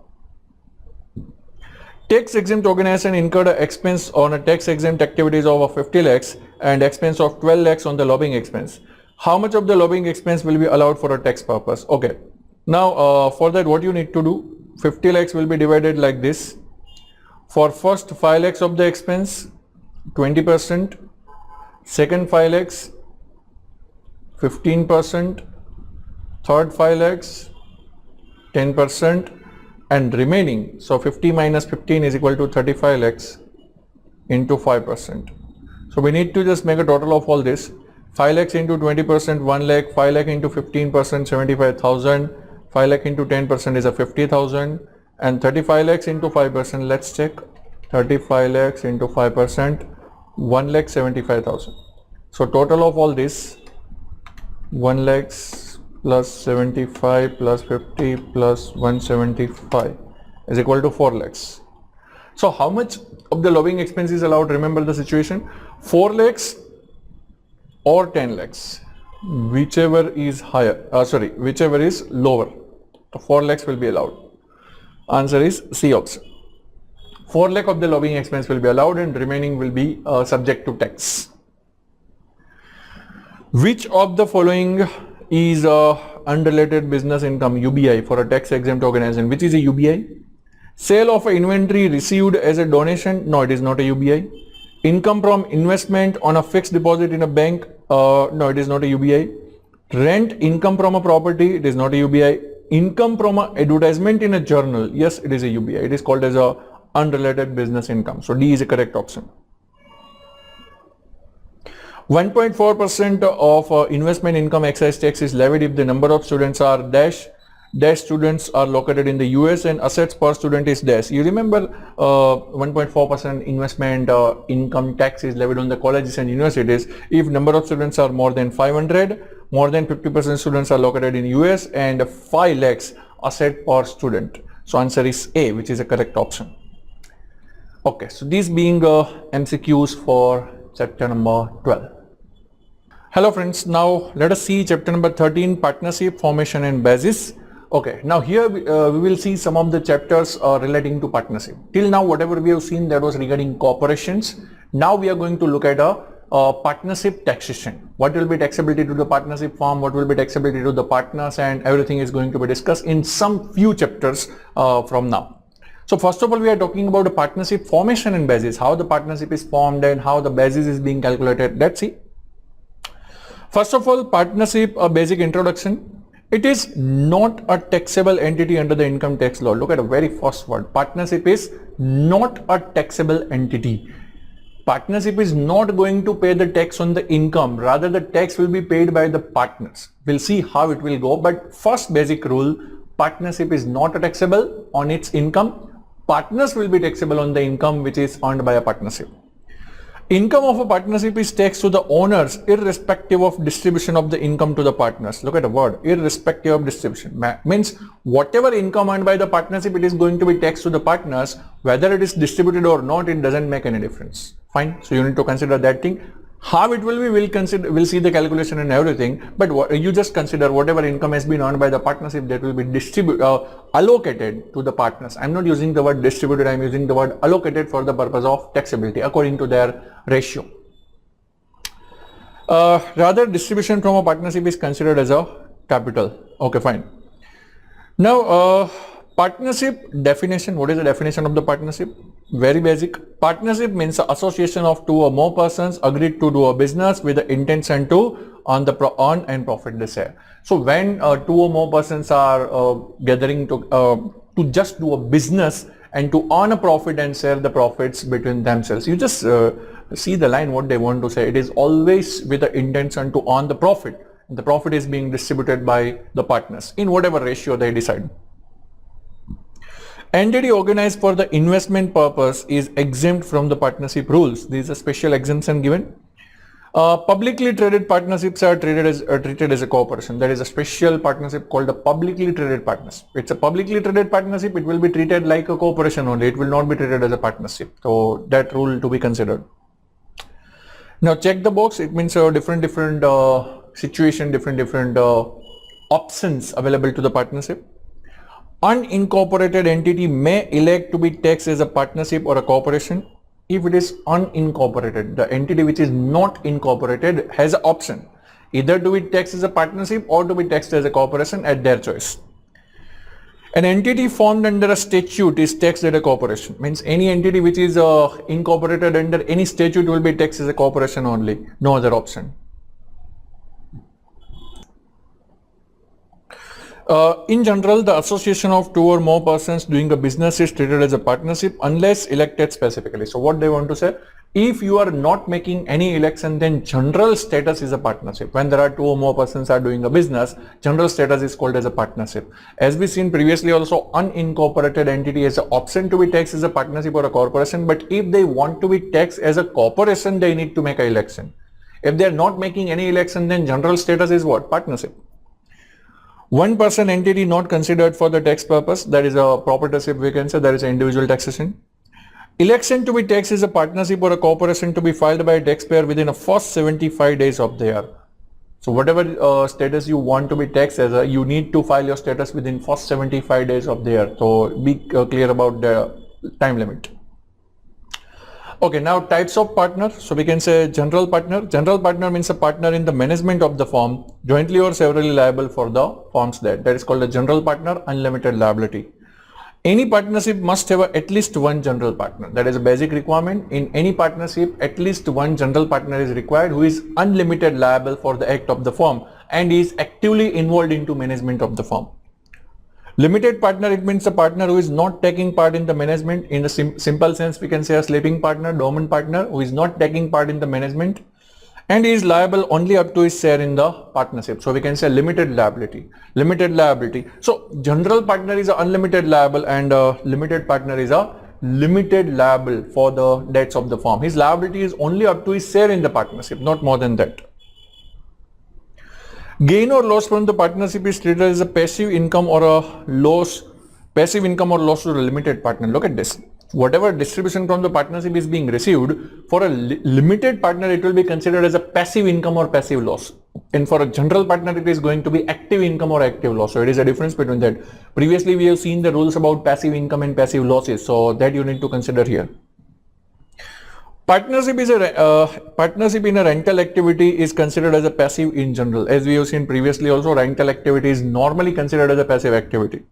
Tax exempt organization incurred an expense on a tax exempt activities of 50 lakhs and expense of 12 lakhs on the lobbying expense. How much of the lobbying expense will be allowed for a tax purpose? Okay. Now for that what you need to do, 50 lakhs will be divided like this. For first 5 lakhs of the expense, 20%, second 5 lakhs, 15%, third 5 lakhs, 10%, and remaining, so 50 minus 15 is equal to 35 lakhs into 5%. So we need to just make a total of all this. 5 lakhs into 20%, 1 lakh, 5 lakh into 15%, 75,000, 5 lakh into 10% is a 50,000, and 35 lakhs into 5%, let's check, 35 lakhs into 5%, 1 lakh 75,000. So total of all this, 1 lakhs plus 75 plus 50 plus 175 is equal to 4 lakhs. So how much of the lobbying expense is allowed? Remember the situation, 4 lakhs or 10 lakhs, whichever is higher, whichever is lower, 4 lakhs will be allowed. Answer is C option. 4 lakh of the lobbying expense will be allowed and remaining will be subject to tax. Which of the following is unrelated business income, UBI, for a tax exempt organization? Which is a UBI? Sale of a inventory received as a donation? No, it is not a UBI. Income from investment on a fixed deposit in a bank? No, it is not a UBI. Rent income from a property? It is not a UBI. Income from an advertisement in a journal? Yes, it is a UBI. It is called as a unrelated business income. So D is a correct option. 1.4% of investment income excise tax is levied if the number of students are dash students are located in the US and assets per student is dash. You remember 1.4% investment income tax is levied on the colleges and universities if number of students are more than 500, more than 50% students are located in US, and 5 lakhs asset per student. So answer is A, which is a correct option. Okay, so these being MCQs for chapter number 12. Hello friends, now let us see chapter number 13, partnership, formation and basis. Okay, now here we will see some of the chapters relating to partnership. Till now whatever we have seen that was regarding corporations. Now we are going to look at a partnership taxation. What will be taxability to the partnership firm, what will be taxability to the partners, and everything is going to be discussed in some few chapters from now. So first of all we are talking about the partnership formation and basis, how the partnership is formed and how the basis is being calculated. Let's see. First of all, partnership, a basic introduction. It is not a taxable entity under the income tax law. Look at the very first word. Partnership is not a taxable entity. Partnership is not going to pay the tax on the income. Rather, the tax will be paid by the partners. We'll see how it will go. But first basic rule, partnership is not taxable on its income. Partners will be taxable on the income which is earned by a partnership. Income of a partnership is taxed to the owners irrespective of distribution of the income to the partners. Look at the word, irrespective of distribution. Means whatever income earned by the partnership, it is going to be taxed to the partners. Whether it is distributed or not, it doesn't make any difference. Fine. So you need to consider that thing. How it will be, we'll see the calculation and everything. But you just consider whatever income has been earned by the partnership, that will be allocated to the partners. I'm not using the word distributed, I'm using the word allocated for the purpose of taxability according to their ratio. Rather, distribution from a partnership is considered as a capital. Okay, fine. Now, partnership definition. What is the definition of the partnership? Very basic. Partnership means association of 2 or more persons agreed to do a business with the intention to earn and profit the share. So when 2 or more persons are gathering to just do a business and to earn a profit and share the profits between themselves, you just see the line what they want to say. It is always with the intention to earn the profit. The profit is being distributed by the partners in whatever ratio they decide. Entity organized for the investment purpose is exempt from the partnership rules. There is a special exemption given. Publicly traded partnerships are treated as a corporation. There is a special partnership called a publicly traded partnership. It's a publicly traded partnership. It will be treated like a corporation only. It will not be treated as a partnership. So that rule to be considered. Now check the box. It means different situation, different options available to the partnership. Unincorporated entity may elect to be taxed as a partnership or a corporation. If it is unincorporated, the entity which is not incorporated has an option either to be taxed as a partnership or to be taxed as a corporation at their choice. An entity formed under a statute is taxed as a corporation. Means any entity which is incorporated under any statute will be taxed as a corporation only, no other option. In general, the association of two or more persons doing a business is treated as a partnership unless elected specifically. So what they want to say, if you are not making any election, then general status is a partnership. When there are two or more persons are doing a business, general status is called as a partnership. As we seen previously also, unincorporated entity has an option to be taxed as a partnership or a corporation, but if they want to be taxed as a corporation, they need to make an election. If they are not making any election, then general status is what? Partnership. One person entity not considered for the tax purpose, that is a proprietorship, we can say, that is an individual taxation. Election to be taxed is a partnership or a corporation to be filed by a taxpayer within the first 75 days of the year. So whatever status you want to be taxed as, you need to file your status within first 75 days of the year. So be clear about the time limit. Okay, now types of partner. So we can say general partner. General partner means a partner in the management of the firm, jointly or severally liable for the firm's debt. That is called a general partner, unlimited liability. Any partnership must have at least one general partner. That is a basic requirement. In any partnership, at least one general partner is required who is unlimited liable for the act of the firm and is actively involved into management of the firm. Limited partner, it means a partner who is not taking part in the management. In a simple sense, we can say a sleeping partner, dormant partner who is not taking part in the management and is liable only up to his share in the partnership. So we can say limited liability. Limited liability. So general partner is a unlimited liable and limited partner is a limited liable for the debts of the firm. His liability is only up to his share in the partnership, not more than that. Gain or loss from the partnership is treated as a passive income or a loss, passive income or loss to the limited partner. Look at this. Whatever distribution from the partnership is being received, for a limited partner, it will be considered as a passive income or passive loss. And for a general partner, it is going to be active income or active loss. So it is a difference between that. Previously, we have seen the rules about passive income and passive losses. So that you need to consider here. Partnership is partnership in a rental activity is considered as a passive in general. As we have seen previously also, rental activity is normally considered as a passive activity.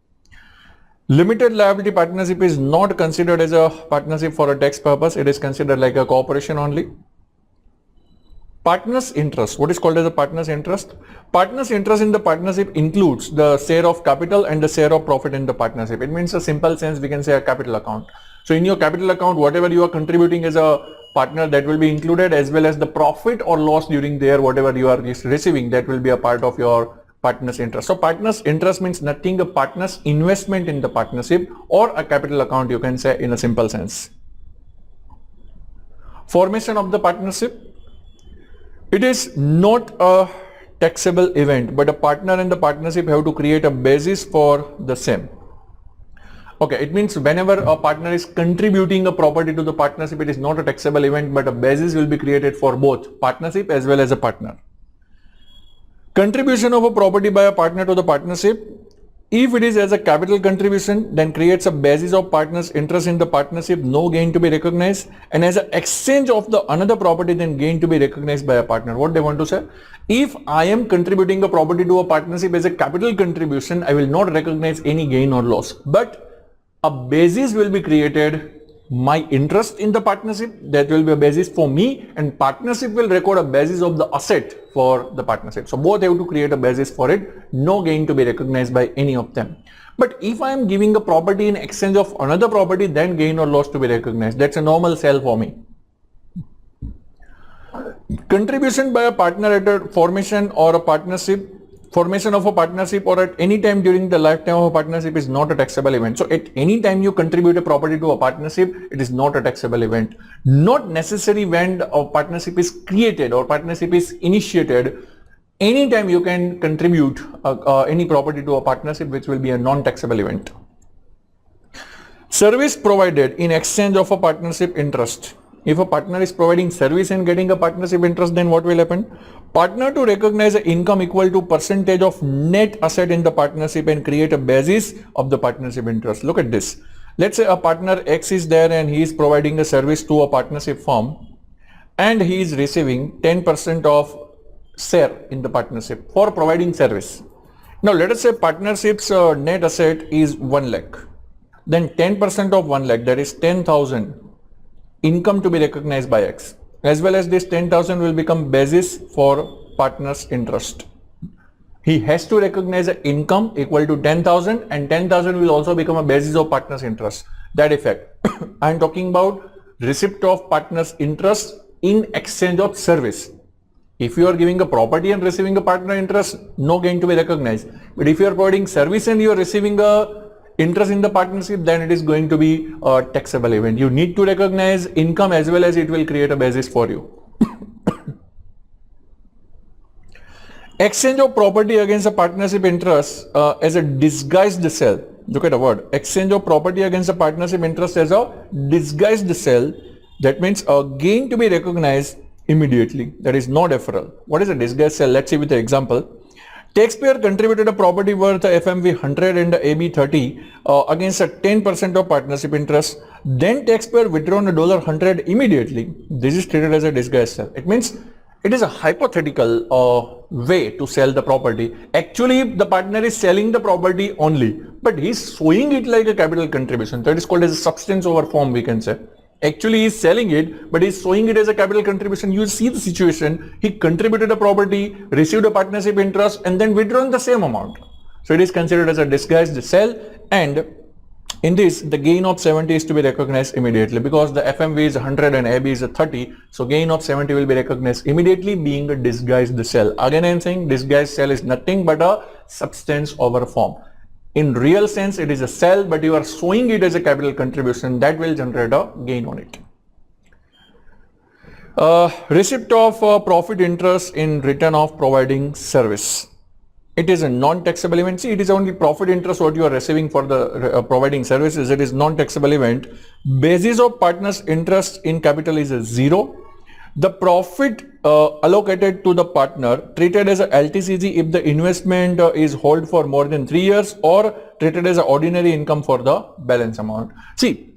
Limited liability partnership is not considered as a partnership for a tax purpose. It is considered like a corporation only. Partner's interest. What is called as a partner's interest? Partner's interest in the partnership includes the share of capital and the share of profit in the partnership. It means a simple sense we can say a capital account. So in your capital account, whatever you are contributing as a partner, that will be included, as well as the profit or loss during there, whatever you are receiving, that will be a part of your partner's interest. So partner's interest means nothing, a partner's investment in the partnership or a capital account, you can say in a simple sense. Formation of the partnership. It is not a taxable event, but a partner and the partnership have to create a basis for the same. Okay, it means whenever a partner is contributing a property to the partnership, it is not a taxable event, but a basis will be created for both partnership as well as a partner. Contribution of a property by a partner to the partnership. If it is as a capital contribution, then creates a basis of partner's interest in the partnership, no gain to be recognized, and as an exchange of the another property, then gain to be recognized by a partner. What they want to say? If I am contributing a property to a partnership as a capital contribution, I will not recognize any gain or loss, but a basis will be created, my interest in the partnership, that will be a basis for me, and partnership will record a basis of the asset for the partnership. So both have to create a basis for it, no gain to be recognized by any of them. But if I am giving a property in exchange of another property, then gain or loss to be recognized. That's a normal sale for me. Contribution by a partner at a formation or a partnership, formation of a partnership or at any time during the lifetime of a partnership is not a taxable event. So at any time you contribute a property to a partnership, it is not a taxable event. Not necessary when a partnership is created or partnership is initiated. Anytime you can contribute any property to a partnership, which will be a non-taxable event. Service provided in exchange of a partnership interest. If a partner is providing service and getting a partnership interest, then what will happen? Partner to recognize an income equal to percentage of net asset in the partnership and create a basis of the partnership interest. Look at this. Let's say a partner X is there and he is providing a service to a partnership firm and he is receiving 10% of share in the partnership for providing service. Now let us say partnership's net asset is 1 lakh. Then 10% of 1 lakh, that is 10,000 income to be recognized by X, as well as this 10,000 will become basis for partner's interest. He has to recognize an income equal to 10,000 and 10,000 will also become a basis of partner's interest. That effect. I am talking about receipt of partner's interest in exchange of service. If you are giving a property and receiving a partner interest, no gain to be recognized. But if you are providing service and you are receiving a interest in the partnership, then it is going to be a taxable event. You need to recognize income as well as it will create a basis for you. Exchange of property against a partnership interest as a disguised sale. Look at the word. Exchange of property against a partnership interest as a disguised sale. That means a gain to be recognized immediately. That is no deferral. What is a disguised sale? Let's see with the example. Taxpayer contributed a property worth FMV 100 and AB 30 against a 10% of partnership interest. Then taxpayer withdrawn $100 immediately. This is treated as a disguised sale. It means it is a hypothetical way to sell the property. Actually, the partner is selling the property only, but he is showing it like a capital contribution. That is called as a substance over form, we can say. Actually, he is selling it, but he is showing it as a capital contribution. You see the situation. He contributed a property, received a partnership interest, and then withdrawn the same amount. So it is considered as a disguised sale, and in this, the gain of 70 is to be recognized immediately because the FMV is 100 and AB is 30. So gain of 70 will be recognized immediately, being a disguised sale. Again, I am saying disguised sale is nothing but a substance over form. In real sense, it is a sale, but you are showing it as a capital contribution that will generate a gain on it. Receipt of profit interest in return of providing service. It is a non-taxable event. See, it is only profit interest what you are receiving for the providing services. It is non-taxable event. Basis of partner's interest in capital is 0. The profit allocated to the partner treated as a LTCG if the investment is held for more than 3 years, or treated as a ordinary income for the balance amount. See,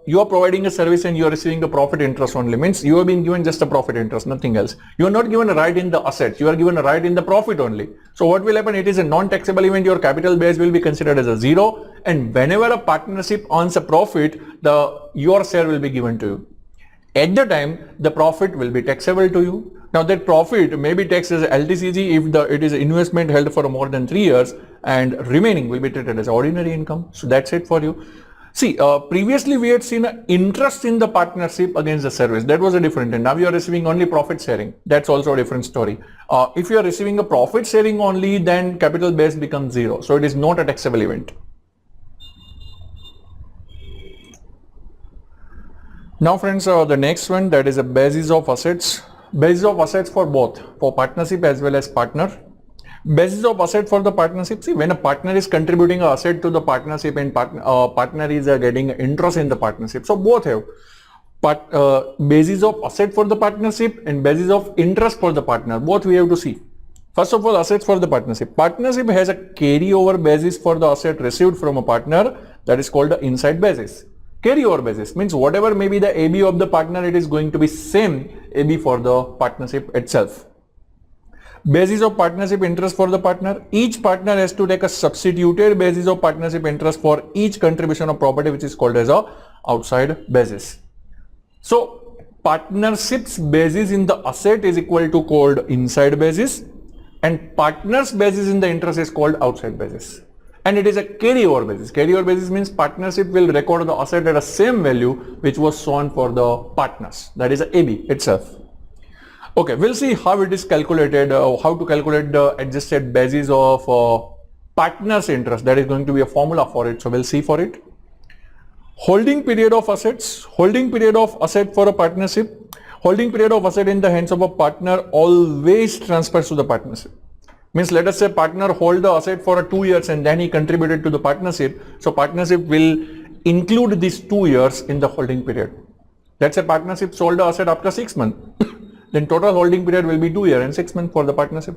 you are providing a service and you are receiving a profit interest only, means you have been given just a profit interest, nothing else. You are not given a right in the assets, you are given a right in the profit only. So what will happen? It is a non-taxable event. Your capital base will be considered as a 0, and whenever a partnership earns a profit, your share will be given to you. At the time, the profit will be taxable to you. Now that profit may be taxed as LTCG if it is an investment held for more than 3 years, and remaining will be treated as ordinary income. So that's it for you. See, previously we had seen an interest in the partnership against the service. That was a different thing. Now you are receiving only profit sharing. That's also a different story. If you are receiving a profit sharing only, then capital base becomes 0. So it is not a taxable event. Now friends, the next one, that is a basis of assets. Basis of assets for both, for partnership as well as partner. Basis of asset for the partnership. See, when a partner is contributing an asset to the partnership and partner is getting interest in the partnership. So both have basis of asset for the partnership and basis of interest for the partner. Both we have to see. First of all, assets for the partnership. Partnership has a carryover basis for the asset received from a partner, that is called the inside basis. Carryover basis means whatever may be the AB of the partner, it is going to be same AB for the partnership itself. Basis of partnership interest for the partner. Each partner has to take a substituted basis of partnership interest for each contribution of property, which is called as a outside basis. So partnership's basis in the asset is equal to called inside basis, and partner's basis in the interest is called outside basis. And it is a carryover basis. Carryover basis means partnership will record the asset at the same value which was shown for the partners. That is a AB itself. Okay, we'll see how it is calculated, how to calculate the adjusted basis of partner's interest. That is going to be a formula for it. So we'll see for it. Holding period of assets. Holding period of asset for a partnership. Holding period of asset in the hands of a partner always transfers to the partnership. Means let us say partner hold the asset for 2 years and then he contributed to the partnership. So partnership will include these 2 years in the holding period. Let's say partnership sold the asset after 6 months. Then total holding period will be 2 years and 6 months for the partnership.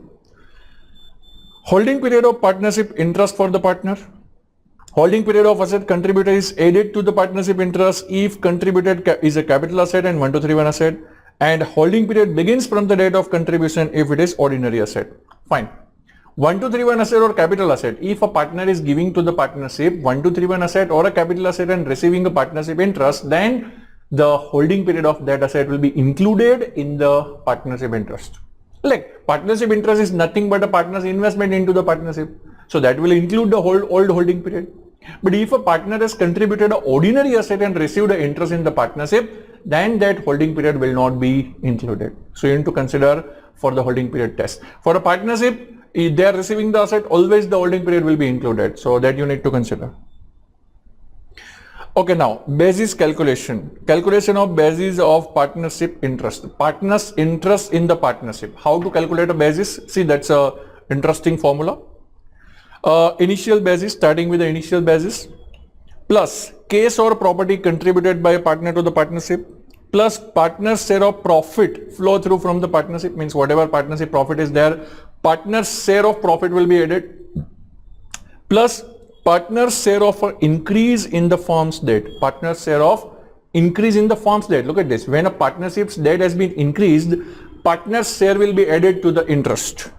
Holding period of partnership interest for the partner. Holding period of asset contributor is added to the partnership interest if contributed is a capital asset and 1231 asset, and holding period begins from the date of contribution if it is ordinary asset. Fine. 1231 asset or capital asset. If a partner is giving to the partnership 1231 asset or a capital asset and receiving a partnership interest, then the holding period of that asset will be included in the partnership interest. Like partnership interest is nothing but a partner's investment into the partnership. So that will include the whole old holding period. But if a partner has contributed an ordinary asset and received an interest in the partnership, then that holding period will not be included. So you need to consider for the holding period test. For a partnership, if they are receiving the asset, always the holding period will be included. So that you need to consider. Okay, now basis calculation. Calculation of basis of partnership interest. Partner's interest in the partnership. How to calculate a basis? See, that's a interesting formula. Initial basis, starting with the initial basis, plus case or property contributed by a partner to the partnership, plus partner's share of profit flow through from the partnership, means whatever partnership profit is there, partner's share of profit will be added, plus partner's share of increase in the firm's debt. Partner's share of increase in the firm's debt. Look at this. When a partnership's debt has been increased, partner's share will be added to the interest.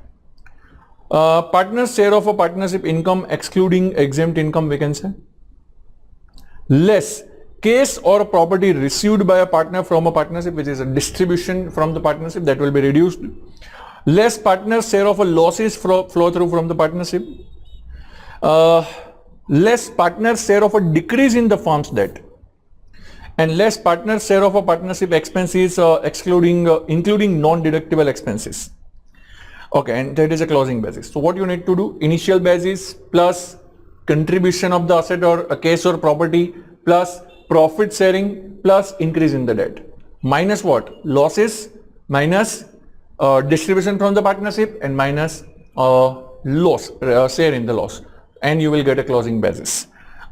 Partner's share of a partnership income excluding exempt income, we can say, less case or property received by a partner from a partnership, which is a distribution from the partnership, that will be reduced, less partner's share of a losses flow through from the partnership, less partner's share of a decrease in the firm's debt, and less partner's share of a partnership expenses including non-deductible expenses. Okay, and that is a closing basis. So what you need to do, initial basis plus contribution of the asset or a case or property plus profit sharing plus increase in the debt, minus what? Losses, minus distribution from the partnership, and minus loss, share in the loss, and you will get a closing basis.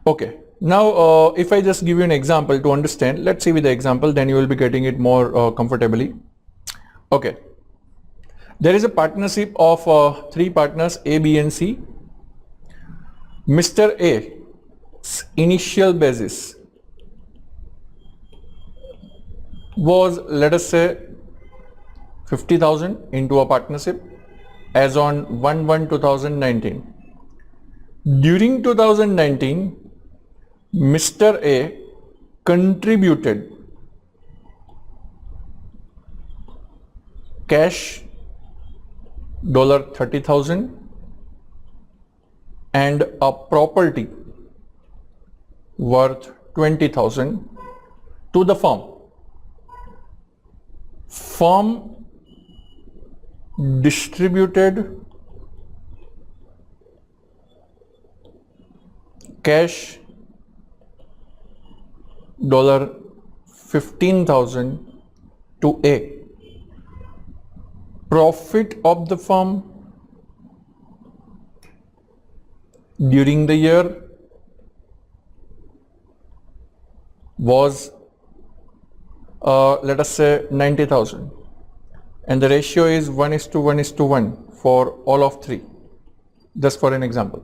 Okay, now if I just give you an example to understand, let's see with the example, then you will be getting it more comfortably. Okay. There is a partnership of 3 partners, A, B and C. Mr. A's initial basis was, let us say, 50,000 into a partnership as on 1/1/2019. During 2019, Mr. A contributed cash $30,000 and a property worth 20,000 to the firm. Firm distributed cash $15,000 to A. Profit of the firm during the year was let us say 90,000, and the ratio is 1:1:1 for all of 3, just for an example.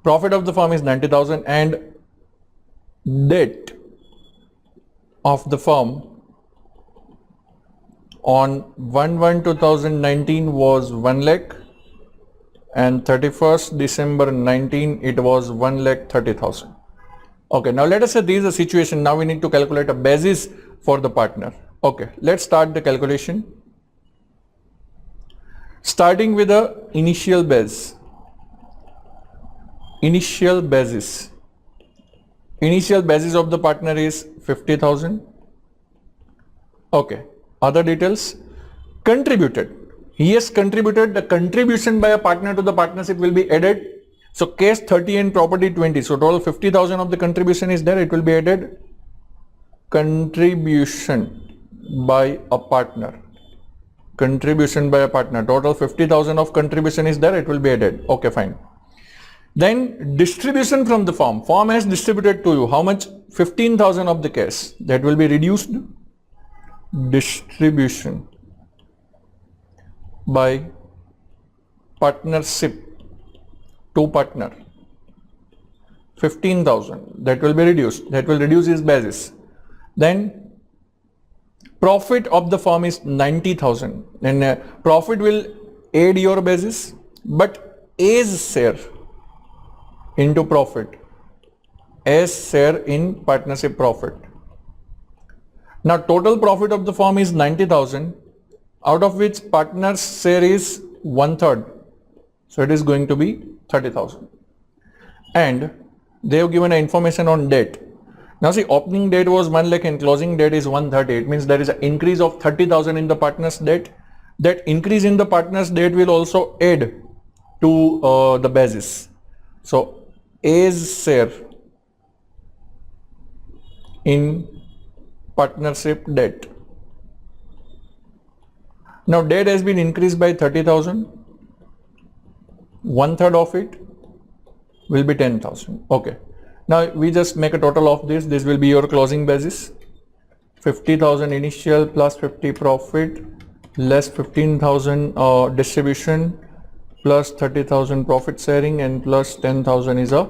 Profit of the firm is 90,000 and debt of the firm on 1/1/2019 was 1 lakh, and 31st December 19 it was 1,30,000. Okay, now let us say this is a situation. Now we need to calculate a basis for the partner. Okay, let's start the calculation. Starting with the initial base. Initial basis. Initial basis of the partner is 50,000. Okay. Other details. Contributed. He has contributed. The contribution by a partner to the partnership will be added. So case 30 and property 20. So total 50,000 of the contribution is there. It will be added. Contribution by a partner. Contribution by a partner. Total 50,000 of contribution is there. It will be added. Okay, fine. Then distribution from the firm. Firm has distributed to you how much? 15,000 of the case. That will be reduced. distribution by partnership to partner 15,000, that will be reduced, that will reduce his basis. Then profit of the firm is 90,000, and profit will aid your basis, but A's share into profit, A's share in partnership profit. Now total profit of the firm is 90,000, out of which partner's share is 1/3, so it is going to be 30,000. And they have given information on debt. Now see, opening date was 1 lakh and closing date is 130. It means there is an increase of 30,000 in the partner's debt. That increase in the partner's debt will also add to the basis. So A's share in partnership debt. Now debt has been increased by 30,000. 1/3 of it will be 10,000. Okay. Now we just make a total of this. This will be your closing basis. 50,000 initial plus 50 profit less 15,000 distribution plus 30,000 profit sharing and plus 10,000 is a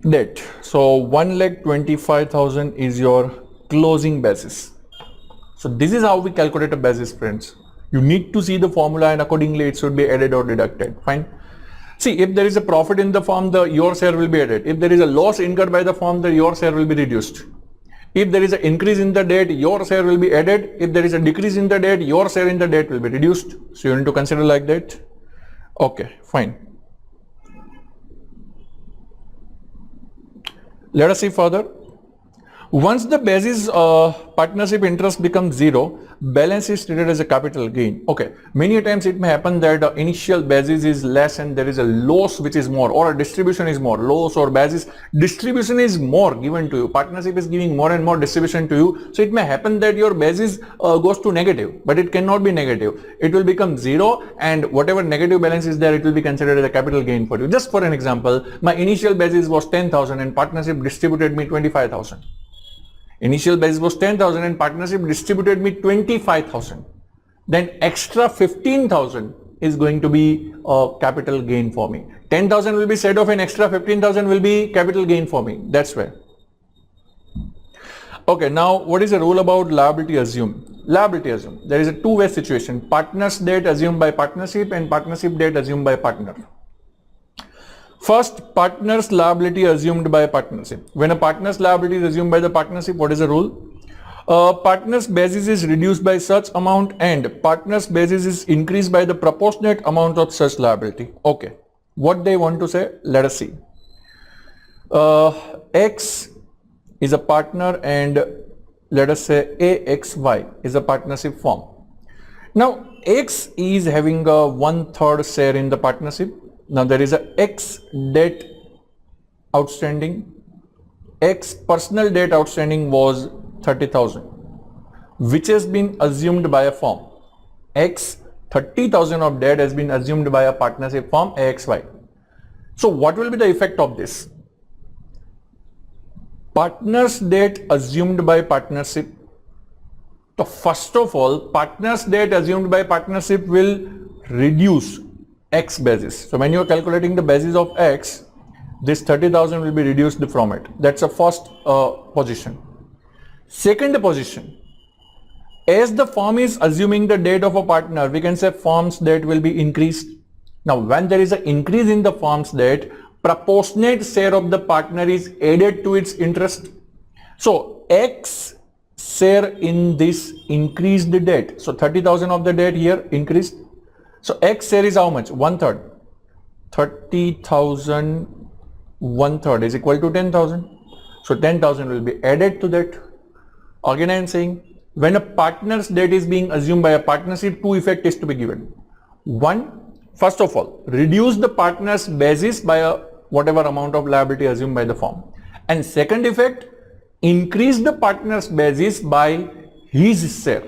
debt. So 1,25,000 is your closing basis. So this is how we calculate a basis, friends. You need to see the formula and accordingly it should be added or deducted. Fine. See, if there is a profit in the firm, your share will be added. If there is a loss incurred by the firm, your share will be reduced. If there is an increase in the debt, your share will be added. If there is a decrease in the debt, your share in the debt will be reduced. So you need to consider like that. Okay, fine. Let us see further. Once the basis partnership interest becomes 0, balance is treated as a capital gain. Okay, many times it may happen that the initial basis is less and there is a loss which is more, or a distribution is more. Loss or basis, distribution is more given to you. Partnership is giving more and more distribution to you. So it may happen that your basis goes to negative, but it cannot be negative. It will become 0, and whatever negative balance is there, it will be considered as a capital gain for you. Just for an example, my initial basis was 10,000 and partnership distributed me 25,000. Initial basis was 10,000 and partnership distributed me 25,000. Then extra 15,000 is going to be a capital gain for me. 10,000 will be set off and extra 15,000 will be capital gain for me. That's where. Okay, now what is the rule about liability assumed? Liability assumed. There is a two-way situation. Partner's debt assumed by partnership and partnership debt assumed by partner. First, partner's liability assumed by partnership. When a partner's liability is assumed by the partnership, what is the rule? Partner's basis is reduced by such amount and partner's basis is increased by the proportionate amount of such liability. Okay. What they want to say? Let us see. X is a partner and let us say AXY is a partnership firm. Now, X is having a 1/3 share in the partnership. Now there is a X debt outstanding. X personal debt outstanding was 30,000, which has been assumed by a firm. X 30,000 of debt has been assumed by a partnership firm AXY. So what will be the effect of this? Partner's debt assumed by partnership. So first of all, partner's debt assumed by partnership will reduce X basis. So when you are calculating the basis of X, this 30,000 will be reduced from it. That's the first position. Second position, as the firm is assuming the debt of a partner, we can say firm's debt will be increased. Now when there is an increase in the firm's debt, proportionate share of the partner is added to its interest. So X share in this increased debt. So 30,000 of the debt here increased. So X share is how much? 1/3. 30,000 1/3 is equal to 10,000. So 10,000 will be added to that. Again I am saying, when a partner's debt is being assumed by a partnership, two effects is to be given. One, first of all, reduce the partner's basis by whatever amount of liability assumed by the firm. And second effect, increase the partner's basis by his share.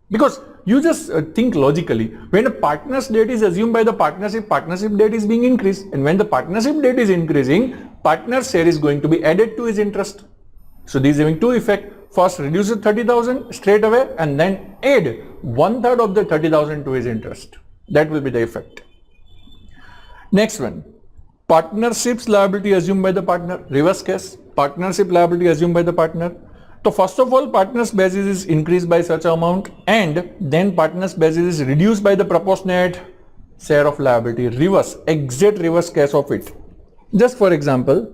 Because you just think logically, when a partner's debt is assumed by the partnership, partnership debt is being increased, and when the partnership debt is increasing, partner's share is going to be added to his interest. So this is having two effects. first reduces 30,000 straight away and then add 1/3 of the 30,000 to his interest. That will be the effect. Next one, partnership's liability assumed by the partner. Reverse case, partnership liability assumed by the partner. So first of all, partner's basis is increased by such amount and then partner's basis is reduced by the proportionate share of liability. Reverse, exact reverse case of it. Just for example,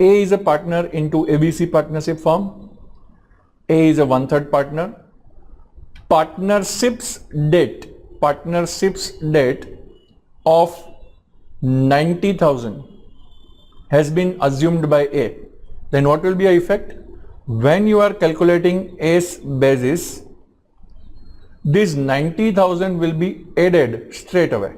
A is a partner into ABC partnership firm. A is a 1/3 partner. Partnership's debt of 90,000 has been assumed by A. Then what will be the effect? When you are calculating A's basis, this 90,000 will be added straight away.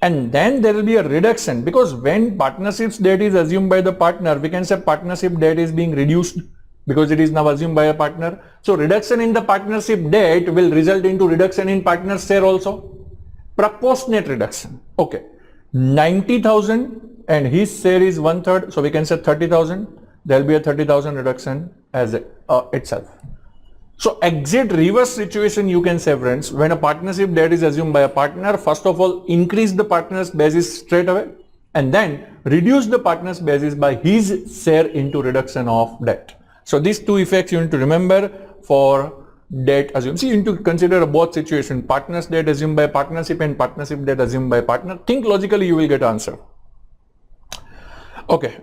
And then there will be a reduction, because when partnership's debt is assumed by the partner, we can say partnership debt is being reduced because it is now assumed by a partner. So reduction in the partnership debt will result into reduction in partner's share also. Proportionate reduction. Okay. 90,000 and his share is 1/3. So we can say 30,000. There will be a 30,000 reduction as itself. So exact reverse situation you can say, friends, when a partnership debt is assumed by a partner, first of all increase the partner's basis straight away and then reduce the partner's basis by his share into reduction of debt. So these two effects you need to remember for debt assumed. See, you need to consider both situations, partner's debt assumed by partnership and partnership debt assumed by partner. Think logically, you will get answer. Okay.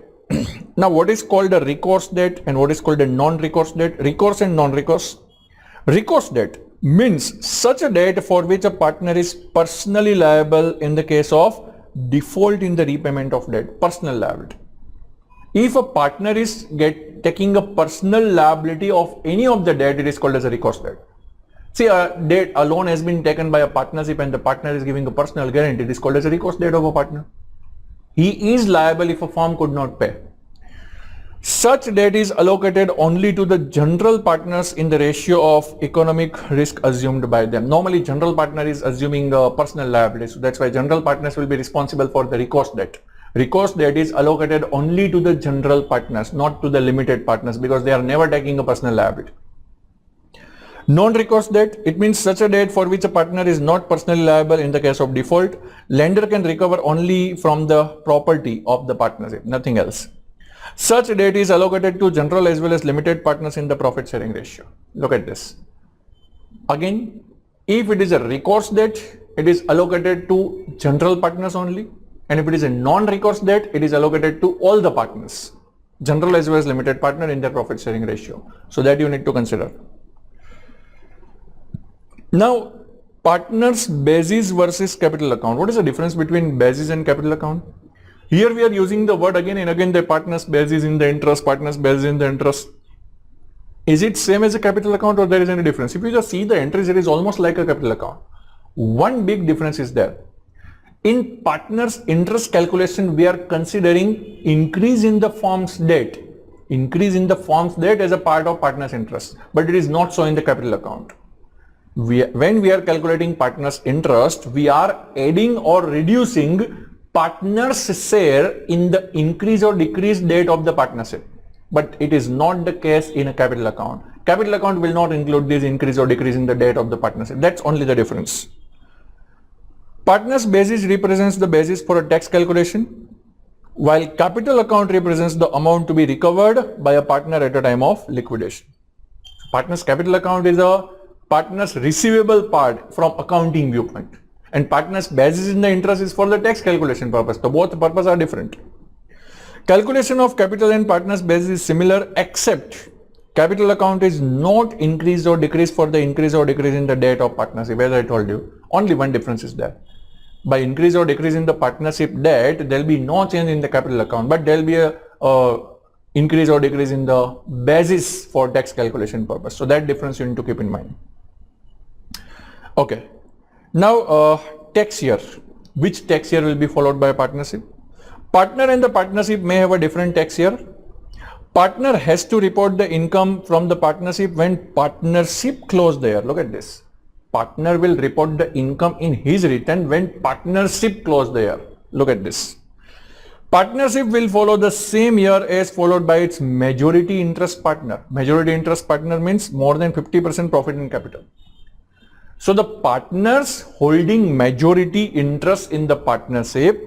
Now what is called a recourse debt and what is called a non-recourse debt? Recourse and non-recourse. Recourse debt means such a debt for which a partner is personally liable in the case of default in the repayment of debt. Personal liability. If a partner is taking a personal liability of any of the debt, it is called as a recourse debt. See, a loan has been taken by a partnership and the partner is giving a personal guarantee. It is called as a recourse debt of a partner. He is liable if a firm could not pay. Such debt is allocated only to the general partners in the ratio of economic risk assumed by them. Normally, general partner is assuming personal liability. So that's why general partners will be responsible for the recourse debt. Recourse debt is allocated only to the general partners, not to the limited partners, because they are never taking a personal liability. Non-recourse debt, it means such a debt for which a partner is not personally liable in the case of default. Lender can recover only from the property of the partnership, nothing else. Such debt is allocated to general as well as limited partners in the profit sharing ratio. Look at this. Again, if it is a recourse debt, it is allocated to general partners only. And if it is a non-recourse debt, it is allocated to all the partners, general as well as limited partner in their profit sharing ratio. So that you need to consider. Now, partners basis versus capital account. What is the difference between basis and capital account? Here we are using the word again and again, the partner's basis in the interest, partner's basis in the interest. Is it same as a capital account or there is any difference? If you just see the entries, it is almost like a capital account. One big difference is there. In partner's interest calculation, we are considering increase in the firm's debt. Increase in the firm's debt as a part of partner's interest, but it is not so in the capital account. When we are calculating partner's interest, we are adding or reducing partner's share in the increase or decrease debt of the partnership. But it is not the case in a capital account. Capital account will not include this increase or decrease in the debt of the partnership. That's only the difference. Partner's basis represents the basis for a tax calculation, while capital account represents the amount to be recovered by a partner at a time of liquidation. Partner's capital account is a partner's receivable part from accounting viewpoint, and partner's basis in the interest is for the tax calculation purpose. So both purposes are different. Calculation of capital and partner's basis is similar, except capital account is not increased or decreased for the increase or decrease in the debt of partnership. As I told you, only one difference is there. By increase or decrease in the partnership debt, there will be no change in the capital account, but there will be a increase or decrease in the basis for tax calculation purpose. So that difference you need to keep in mind. Okay. Now tax year. Which tax year will be followed by a partnership? Partner and the partnership may have a different tax year. Partner has to report the income from the partnership when partnership close the year. Look at this. Partner will report the income in his return when partnership close the year. Look at this. Partnership will follow the same year as followed by its majority interest partner. Majority interest partner means more than 50% profit in capital. So the partners holding majority interest in the partnership,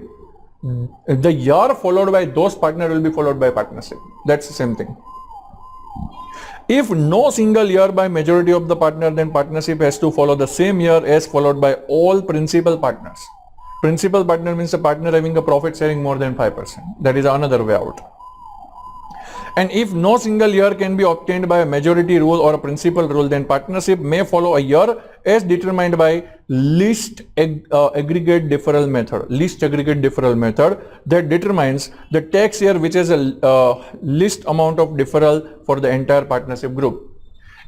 the year followed by those partner will be followed by partnership. That's the same thing. If no single year by majority of the partner, then partnership has to follow the same year as followed by all principal partners. Principal partner means a partner having a profit sharing more than 5%. That is another way out. And if no single year can be obtained by a majority rule or a principal rule, then partnership may follow a year as determined by least aggregate deferral method. Least aggregate deferral method that determines the tax year which has a least amount of deferral for the entire partnership group.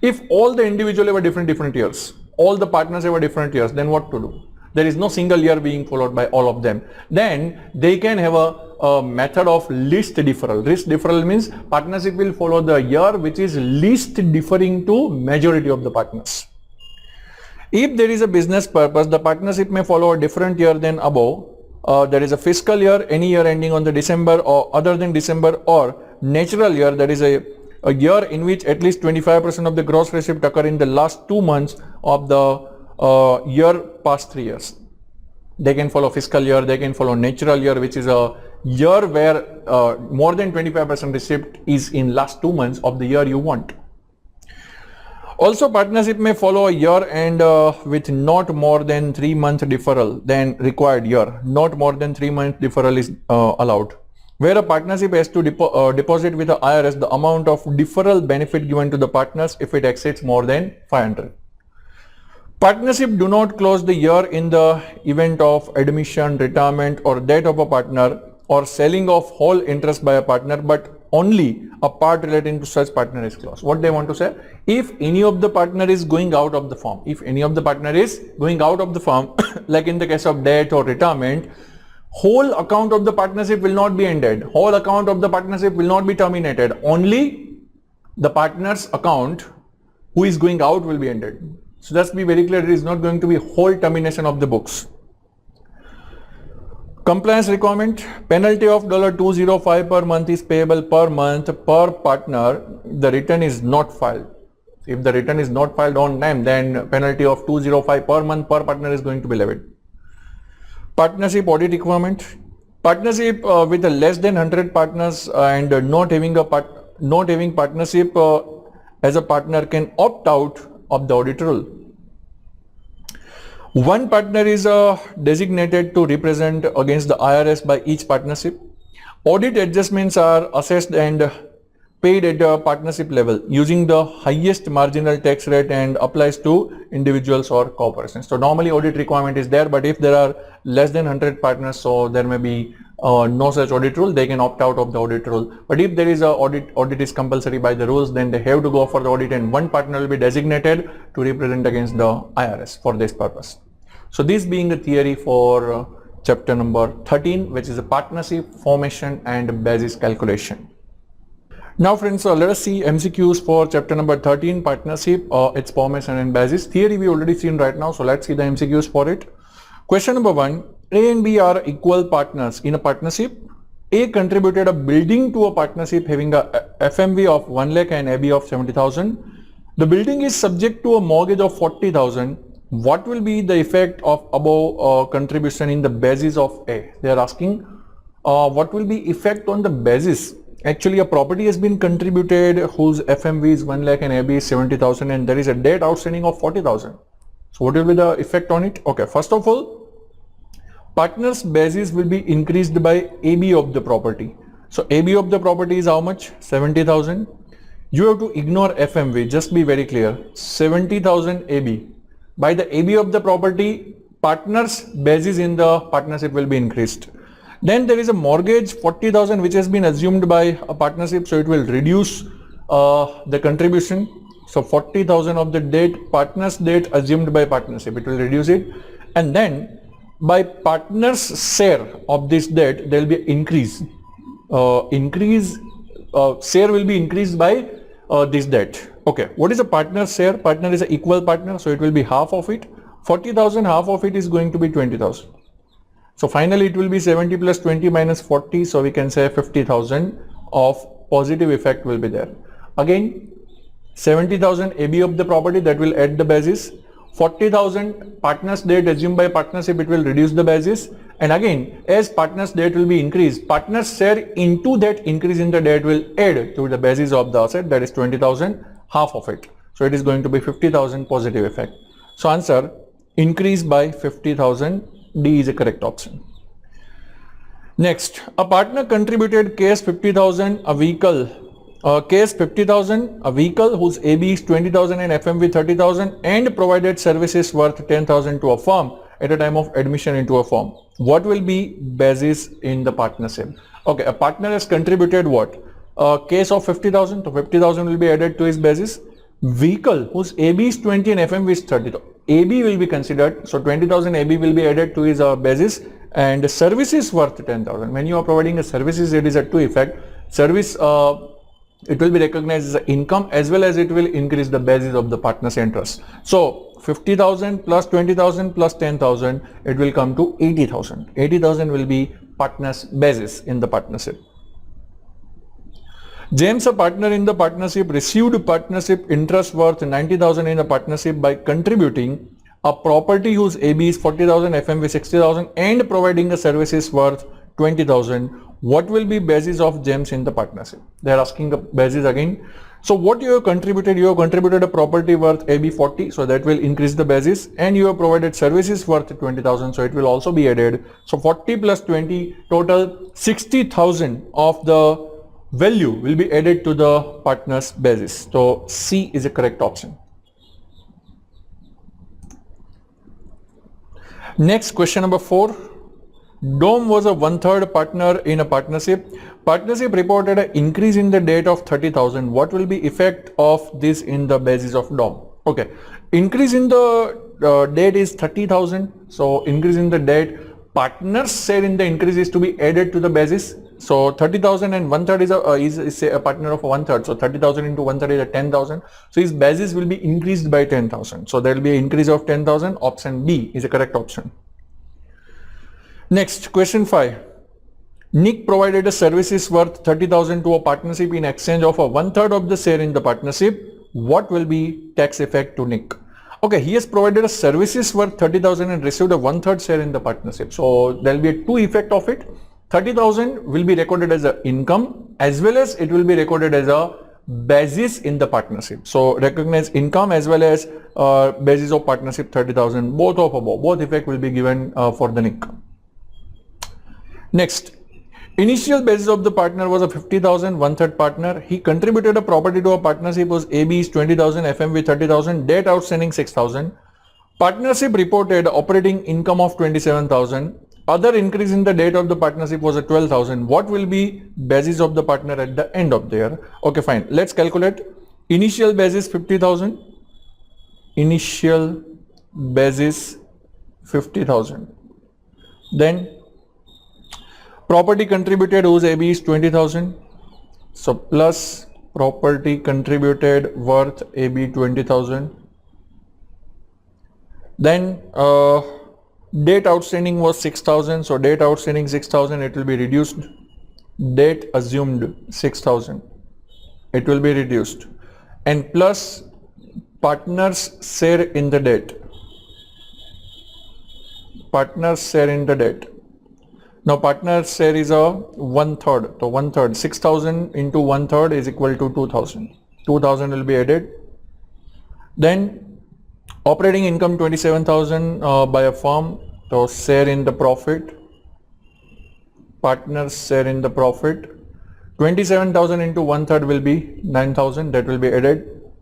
If all the individuals have a different years, all the partners have a different years, then what to do? There is no single year being followed by all of them. Then they can have a method of least deferral. Least deferral means partnership will follow the year which is least differing to majority of the partners. If there is a business purpose, the partnership may follow a different year than above. There is a fiscal year, any year ending on the December or other than December, or natural year, that is a year in which at least 25% of the gross receipt occur in the last 2 months of the year past 3 years. They can follow fiscal year, they can follow natural year, which is a year where more than 25% receipt is in last 2 months of the year you want. Also, partnership may follow a year and with not more than 3 month deferral than required year. Not more than 3 month deferral is allowed. Where a partnership has to deposit with the IRS the amount of deferral benefit given to the partners if it exceeds more than 500. Partnership do not close the year in the event of admission, retirement or death of a partner or selling of whole interest by a partner, but only a part relating to such partner is closed. What they want to say? If any of the partner is going out of the firm, like in the case of death or retirement, whole account of the partnership will not be ended. Whole account of the partnership will not be terminated. Only the partner's account who is going out will be ended. So let's be very clear, it is not going to be whole termination of the books. Compliance requirement, penalty of $205 per month is payable per month per partner. The return is not filed. If the return is not filed on time, then penalty of $205 per month per partner is going to be levied. Partnership audit requirement, partnership with less than 100 partners and not having partnership as a partner can opt out of the audit rule. One partner is designated to represent against the IRS by each partnership. Audit adjustments are assessed and paid at the partnership level using the highest marginal tax rate and applies to individuals or corporations. So normally audit requirement is there, but if there are less than 100 partners, so there may be no such audit rule, they can opt out of the audit rule. But if there is a audit is compulsory by the rules, then they have to go for the audit and one partner will be designated to represent against the IRS for this purpose. So this being the theory for chapter number 13, which is a partnership formation and basis calculation. Now friends, let us see MCQs for chapter number 13, partnership, its formation and basis. Theory we already seen right now, so let's see the MCQs for it. Question number 1, A and B are equal partners in a partnership. A contributed a building to a partnership having a FMV of 1 lakh and AB of 70,000. The building is subject to a mortgage of 40,000. What will be the effect of above contribution in the basis of A? They are asking what will be effect on the basis. Actually, a property has been contributed whose FMV is 1 lakh and AB is 70,000 and there is a debt outstanding of 40,000. So what will be the effect on it? Okay, first of all, partner's basis will be increased by AB of the property. So AB of the property is how much? 70,000. You have to ignore FMV, just be very clear. 70,000 AB. By the AB of the property, partner's basis in the partnership will be increased. Then there is a mortgage 40,000 which has been assumed by a partnership, so it will reduce the contribution. So 40,000 of the debt, partner's debt assumed by partnership, it will reduce it. And then by partner's share of this debt, there will be increase. Share will be increased by this debt. Okay, what is a partner's share? Partner is an equal partner, so it will be half of it. 40,000, half of it is going to be 20,000. So finally it will be 70 plus 20 minus 40. So we can say 50,000 of positive effect will be there. Again, 70,000 AB of the property, that will add the basis. 40,000 partners debt assumed by partnership, it will reduce the basis. And again, as partners debt will be increased, partners share into that increase in the debt will add to the basis of the asset, that is 20,000, half of it. So it is going to be 50,000 positive effect. So answer, increase by 50,000, D is a correct option. Next, a partner contributed case 50,000, a vehicle. Case 50,000, a vehicle whose AB is 20,000 and FMV 30,000 and provided services worth 10,000 to a firm at a time of admission into a firm. What will be basis in the partnership? Okay, a partner has contributed what? A case of 50,000, so 50,000 will be added to his basis. Vehicle whose AB is 20 and FMV is 30,000. AB will be considered, so 20,000 AB will be added to his basis, and services worth 10,000. When you are providing a services, it is a two effect. Service, it will be recognized as an income as well as it will increase the basis of the partner's interest. So 50,000 plus 20,000 plus 10,000, it will come to 80,000. 80,000 will be partner's basis in the partnership. James, a partner in the partnership, received partnership interest worth 90,000 in the partnership by contributing a property whose AB is 40,000, FMV 60,000 and providing the services worth 20,000. What will be basis of James in the partnership? They are asking the basis again. So what you have contributed? You have contributed a property worth AB 40, so that will increase the basis, and you have provided services worth 20,000, so it will also be added. So 40 plus 20, total 60,000 of the value will be added to the partner's basis. So C is a correct option. Next, question number 4. Dom was a one-third partner in a partnership. Partnership reported an increase in the debt of 30,000. What will be effect of this in the basis of Dom? Okay, increase in the debt is 30,000. So increase in the debt, partners share in the increase is to be added to the basis. So 30,000 and one-third is a partner of one-third. So 30,000 into one-third is a 10,000. So his basis will be increased by 10,000. So there will be an increase of 10,000. Option B is a correct option. Next, question 5. Nick provided a services worth 30,000 to a partnership in exchange of a one-third of the share in the partnership. What will be tax effect to Nick? Okay, he has provided a services worth 30,000 and received a one-third share in the partnership. So there will be a two effect of it. 30,000 will be recorded as an income as well as it will be recorded as a basis in the partnership. So recognize income as well as basis of partnership 30,000. Both effect will be given for the Nick. Next, initial basis of the partner was a 50,000, one-third partner. He contributed a property to a partnership whose AB is 20,000, FMV 30,000, debt outstanding 6,000. Partnership reported operating income of 27,000. Other increase in the debt of the partnership was a 12,000. What will be basis of the partner at the end of the year? Okay, fine. Let's calculate. Initial basis 50,000. Initial basis 50,000. Then property contributed whose AB is 20,000. So plus property contributed worth AB 20,000. Then debt outstanding was 6,000. So debt outstanding 6,000, it will be reduced. Debt assumed 6,000. It will be reduced. And plus partners share in the debt. Partners share in the debt. Now partner's share is a one-third. So one-third, 6,000 into one-third is equal to 2,000. 2,000 will be added. Then operating income 27,000 by a firm. So share in the profit. Partners share in the profit. 27,000 into one-third will be 9,000. That will be added.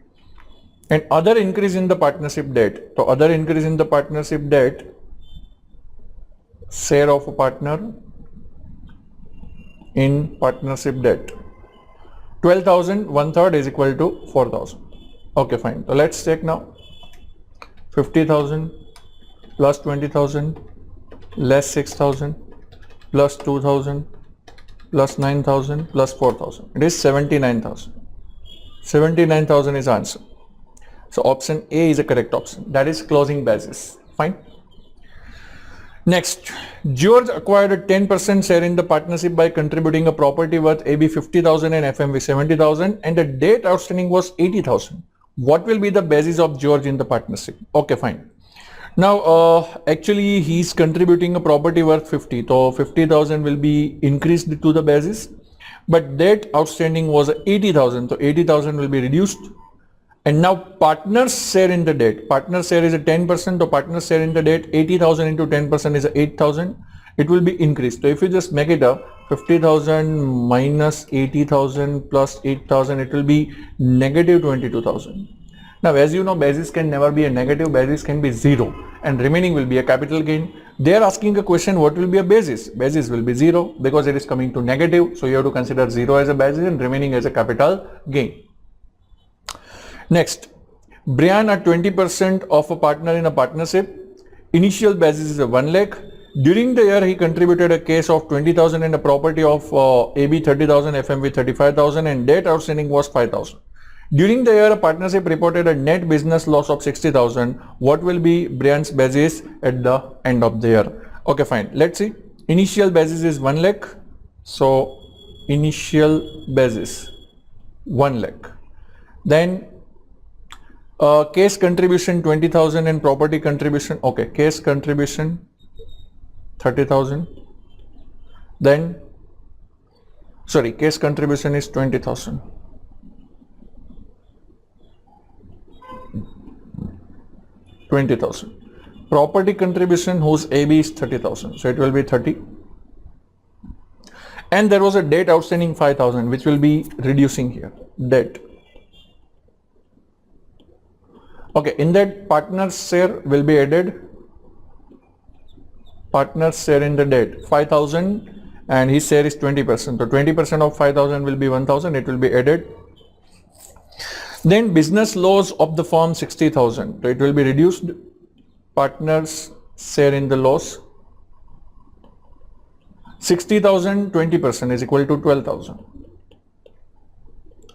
And other increase in the partnership debt. So other increase in the partnership debt, share of a partner in partnership debt. 12,000, one-third is equal to 4,000. Okay, fine. So let's check now. 50,000 plus 20,000 less 6,000 plus 2,000 plus 9,000 plus 4,000. It is 79,000. 79,000 is answer. So option A is a correct option. That is closing basis. Fine. Next, George acquired a 10% share in the partnership by contributing a property worth AB 50,000 and FMV 70,000 and the debt outstanding was 80,000. What will be the basis of George in the partnership? Okay, fine. Now, actually he's contributing a property worth 50. So 50,000 will be increased to the basis, but debt outstanding was 80,000. So 80,000 will be reduced. And now partners share in the debt. Partners share is a 10%. So partners share in the debt, 80,000 into 10% is 8,000. It will be increased. So if you just make it up, 50,000 minus 80,000 plus 8,000, it will be negative 22,000. Now, as you know, basis can never be a negative, basis can be zero and remaining will be a capital gain. They are asking a question, what will be a basis? Basis will be zero because it is coming to negative. So you have to consider zero as a basis and remaining as a capital gain. Next, Brian are 20% of a partner in a partnership. Initial basis is a 1 lakh. During the year, he contributed a case of 20,000 and a property of AB 30,000, FMV 35,000 and debt outstanding was 5,000. During the year, a partnership reported a net business loss of 60,000. What will be Brian's basis at the end of the year? Okay, fine. Let's see. Initial basis is 1 lakh. So, initial basis 1 lakh. Then, case contribution 20,000 and property contribution. Okay, case contribution 30,000. Then, sorry, case contribution is 20,000. Property contribution whose AB is 30,000. So it will be 30. And there was a debt outstanding 5,000 which will be reducing here. Debt. Okay, in that partner's share will be added. Partner's share in the debt 5,000 and his share is 20%. So 20% of 5,000 will be 1,000. It will be added. Then business loss of the firm 60,000. So it will be reduced. Partners share in the loss 60,000, 20% is equal to 12,000.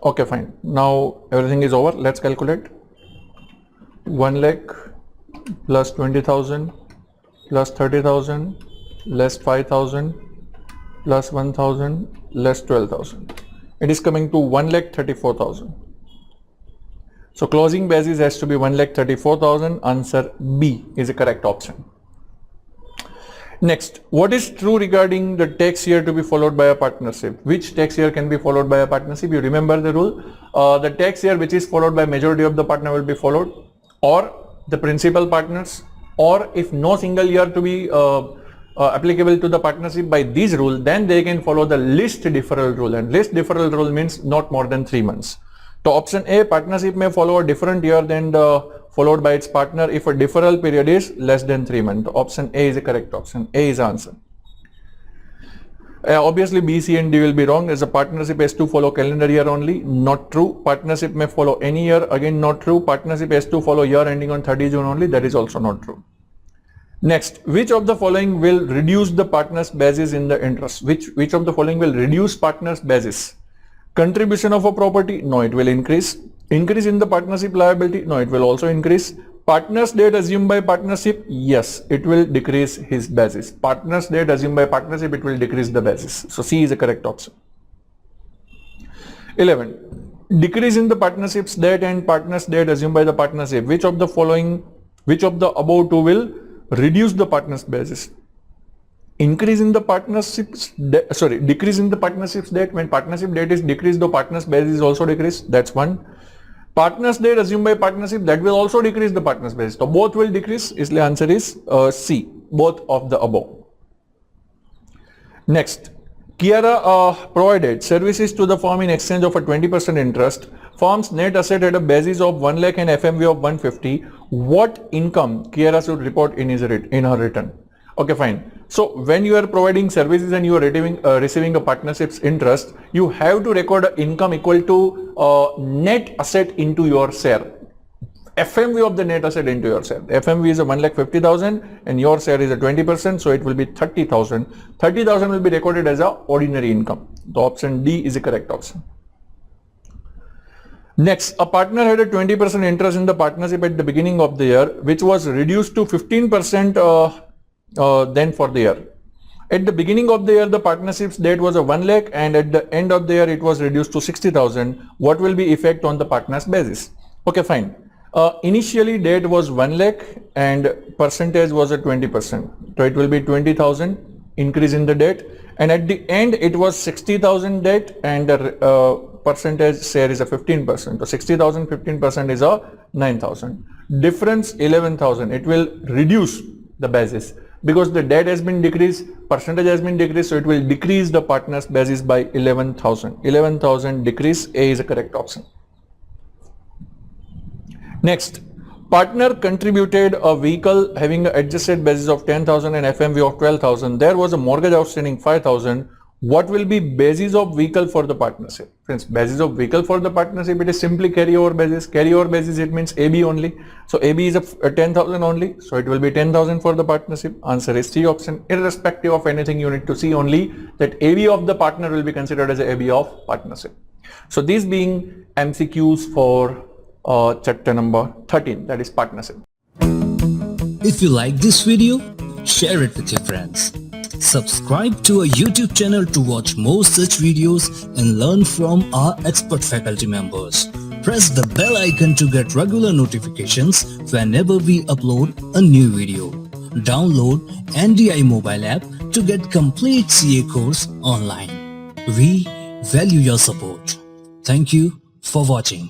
Okay, fine. Now everything is over. Let's calculate. 1 lakh plus 20,000 plus 30,000 less 5,000 plus 1,000 less 12,000. It is coming to 1,34,000. So closing basis has to be 1,34,000. Answer B is the correct option. Next, what is true regarding the tax year to be followed by a partnership? Which tax year can be followed by a partnership? You remember the rule. The tax year which is followed by majority of the partner will be followed, or the principal partners, or if no single year to be applicable to the partnership by this rule, then they can follow the least deferral rule, and least deferral rule means not more than 3 months. So option A, partnership may follow a different year than followed by its partner if a deferral period is less than 3 months. Option A is the correct option. A is the answer. Obviously B, C and D will be wrong, as a partnership has to follow calendar year only. Not true. Partnership may follow any year. Again not true. Partnership has to follow year ending on 30 June only. That is also not true. Next, which of the following will reduce the partner's basis in the interest? Which of the following will reduce partner's basis? Contribution of a property? No, it will increase. Increase in the partnership liability? No, it will also increase. Partner's debt assumed by partnership? Yes, it will decrease his basis. Partner's debt assumed by partnership, it will decrease the basis. So C is the correct option. 11. Decrease in the partnership's debt and partner's debt assumed by the partnership. Which of the above two will reduce the partner's basis? Increase in the partnership's debt, decrease in the partnership's debt. When partnership debt is decreased, the partner's basis is also decreased. That's one. Partner's debt assumed by partnership, that will also decrease the partner's basis. So both will decrease. The answer is C, both of the above. Next, Kiara provided services to the firm in exchange of a 20% interest. Firm's net asset had a basis of 1 lakh and FMV of 150. What income Kiara should report in her return? Okay, fine. So when you are providing services and you are receiving a partnership's interest, you have to record an income equal to net asset into your share. FMV of the net asset into your share. FMV is a 1,50,000 and your share is a 20%, so it will be 30,000. 30,000 will be recorded as a ordinary income. The option D is the correct option. Next, a partner had a 20% interest in the partnership at the beginning of the year, which was reduced to 15% than for the year. At the beginning of the year, the partnership's debt was a 1 lakh, and at the end of the year, it was reduced to 60,000. What will be effect on the partners basis? Okay, fine. Initially, debt was 1 lakh and percentage was at 20%. So it will be 20,000 increase in the debt, and at the end, it was 60,000 debt and the percentage share is a 15%. So 60,000, 15% is a 9,000. Difference 11,000. It will reduce the basis because the debt has been decreased, percentage has been decreased, so it will decrease the partner's basis by 11,000. 11,000 decrease. A is a correct option. Next, partner contributed a vehicle having an adjusted basis of 10,000 and FMV of 12,000. There was a mortgage outstanding 5,000. What will be basis of vehicle for the partnership? Friends, basis of vehicle for the partnership, it is simply carryover basis. Carryover basis, it means AB only. So AB is a 10,000 only. So it will be 10,000 for the partnership. Answer is C option. Irrespective of anything, you need to see only that AB of the partner will be considered as a AB of partnership. So these being MCQs for chapter number 13, that is partnership. If you like this video, share it with your friends. Subscribe to our YouTube channel to watch more such videos and learn from our expert faculty members. Press the bell icon to get regular notifications whenever we upload a new video. Download NDI mobile app to get complete CA course online. We value your support. Thank you for watching.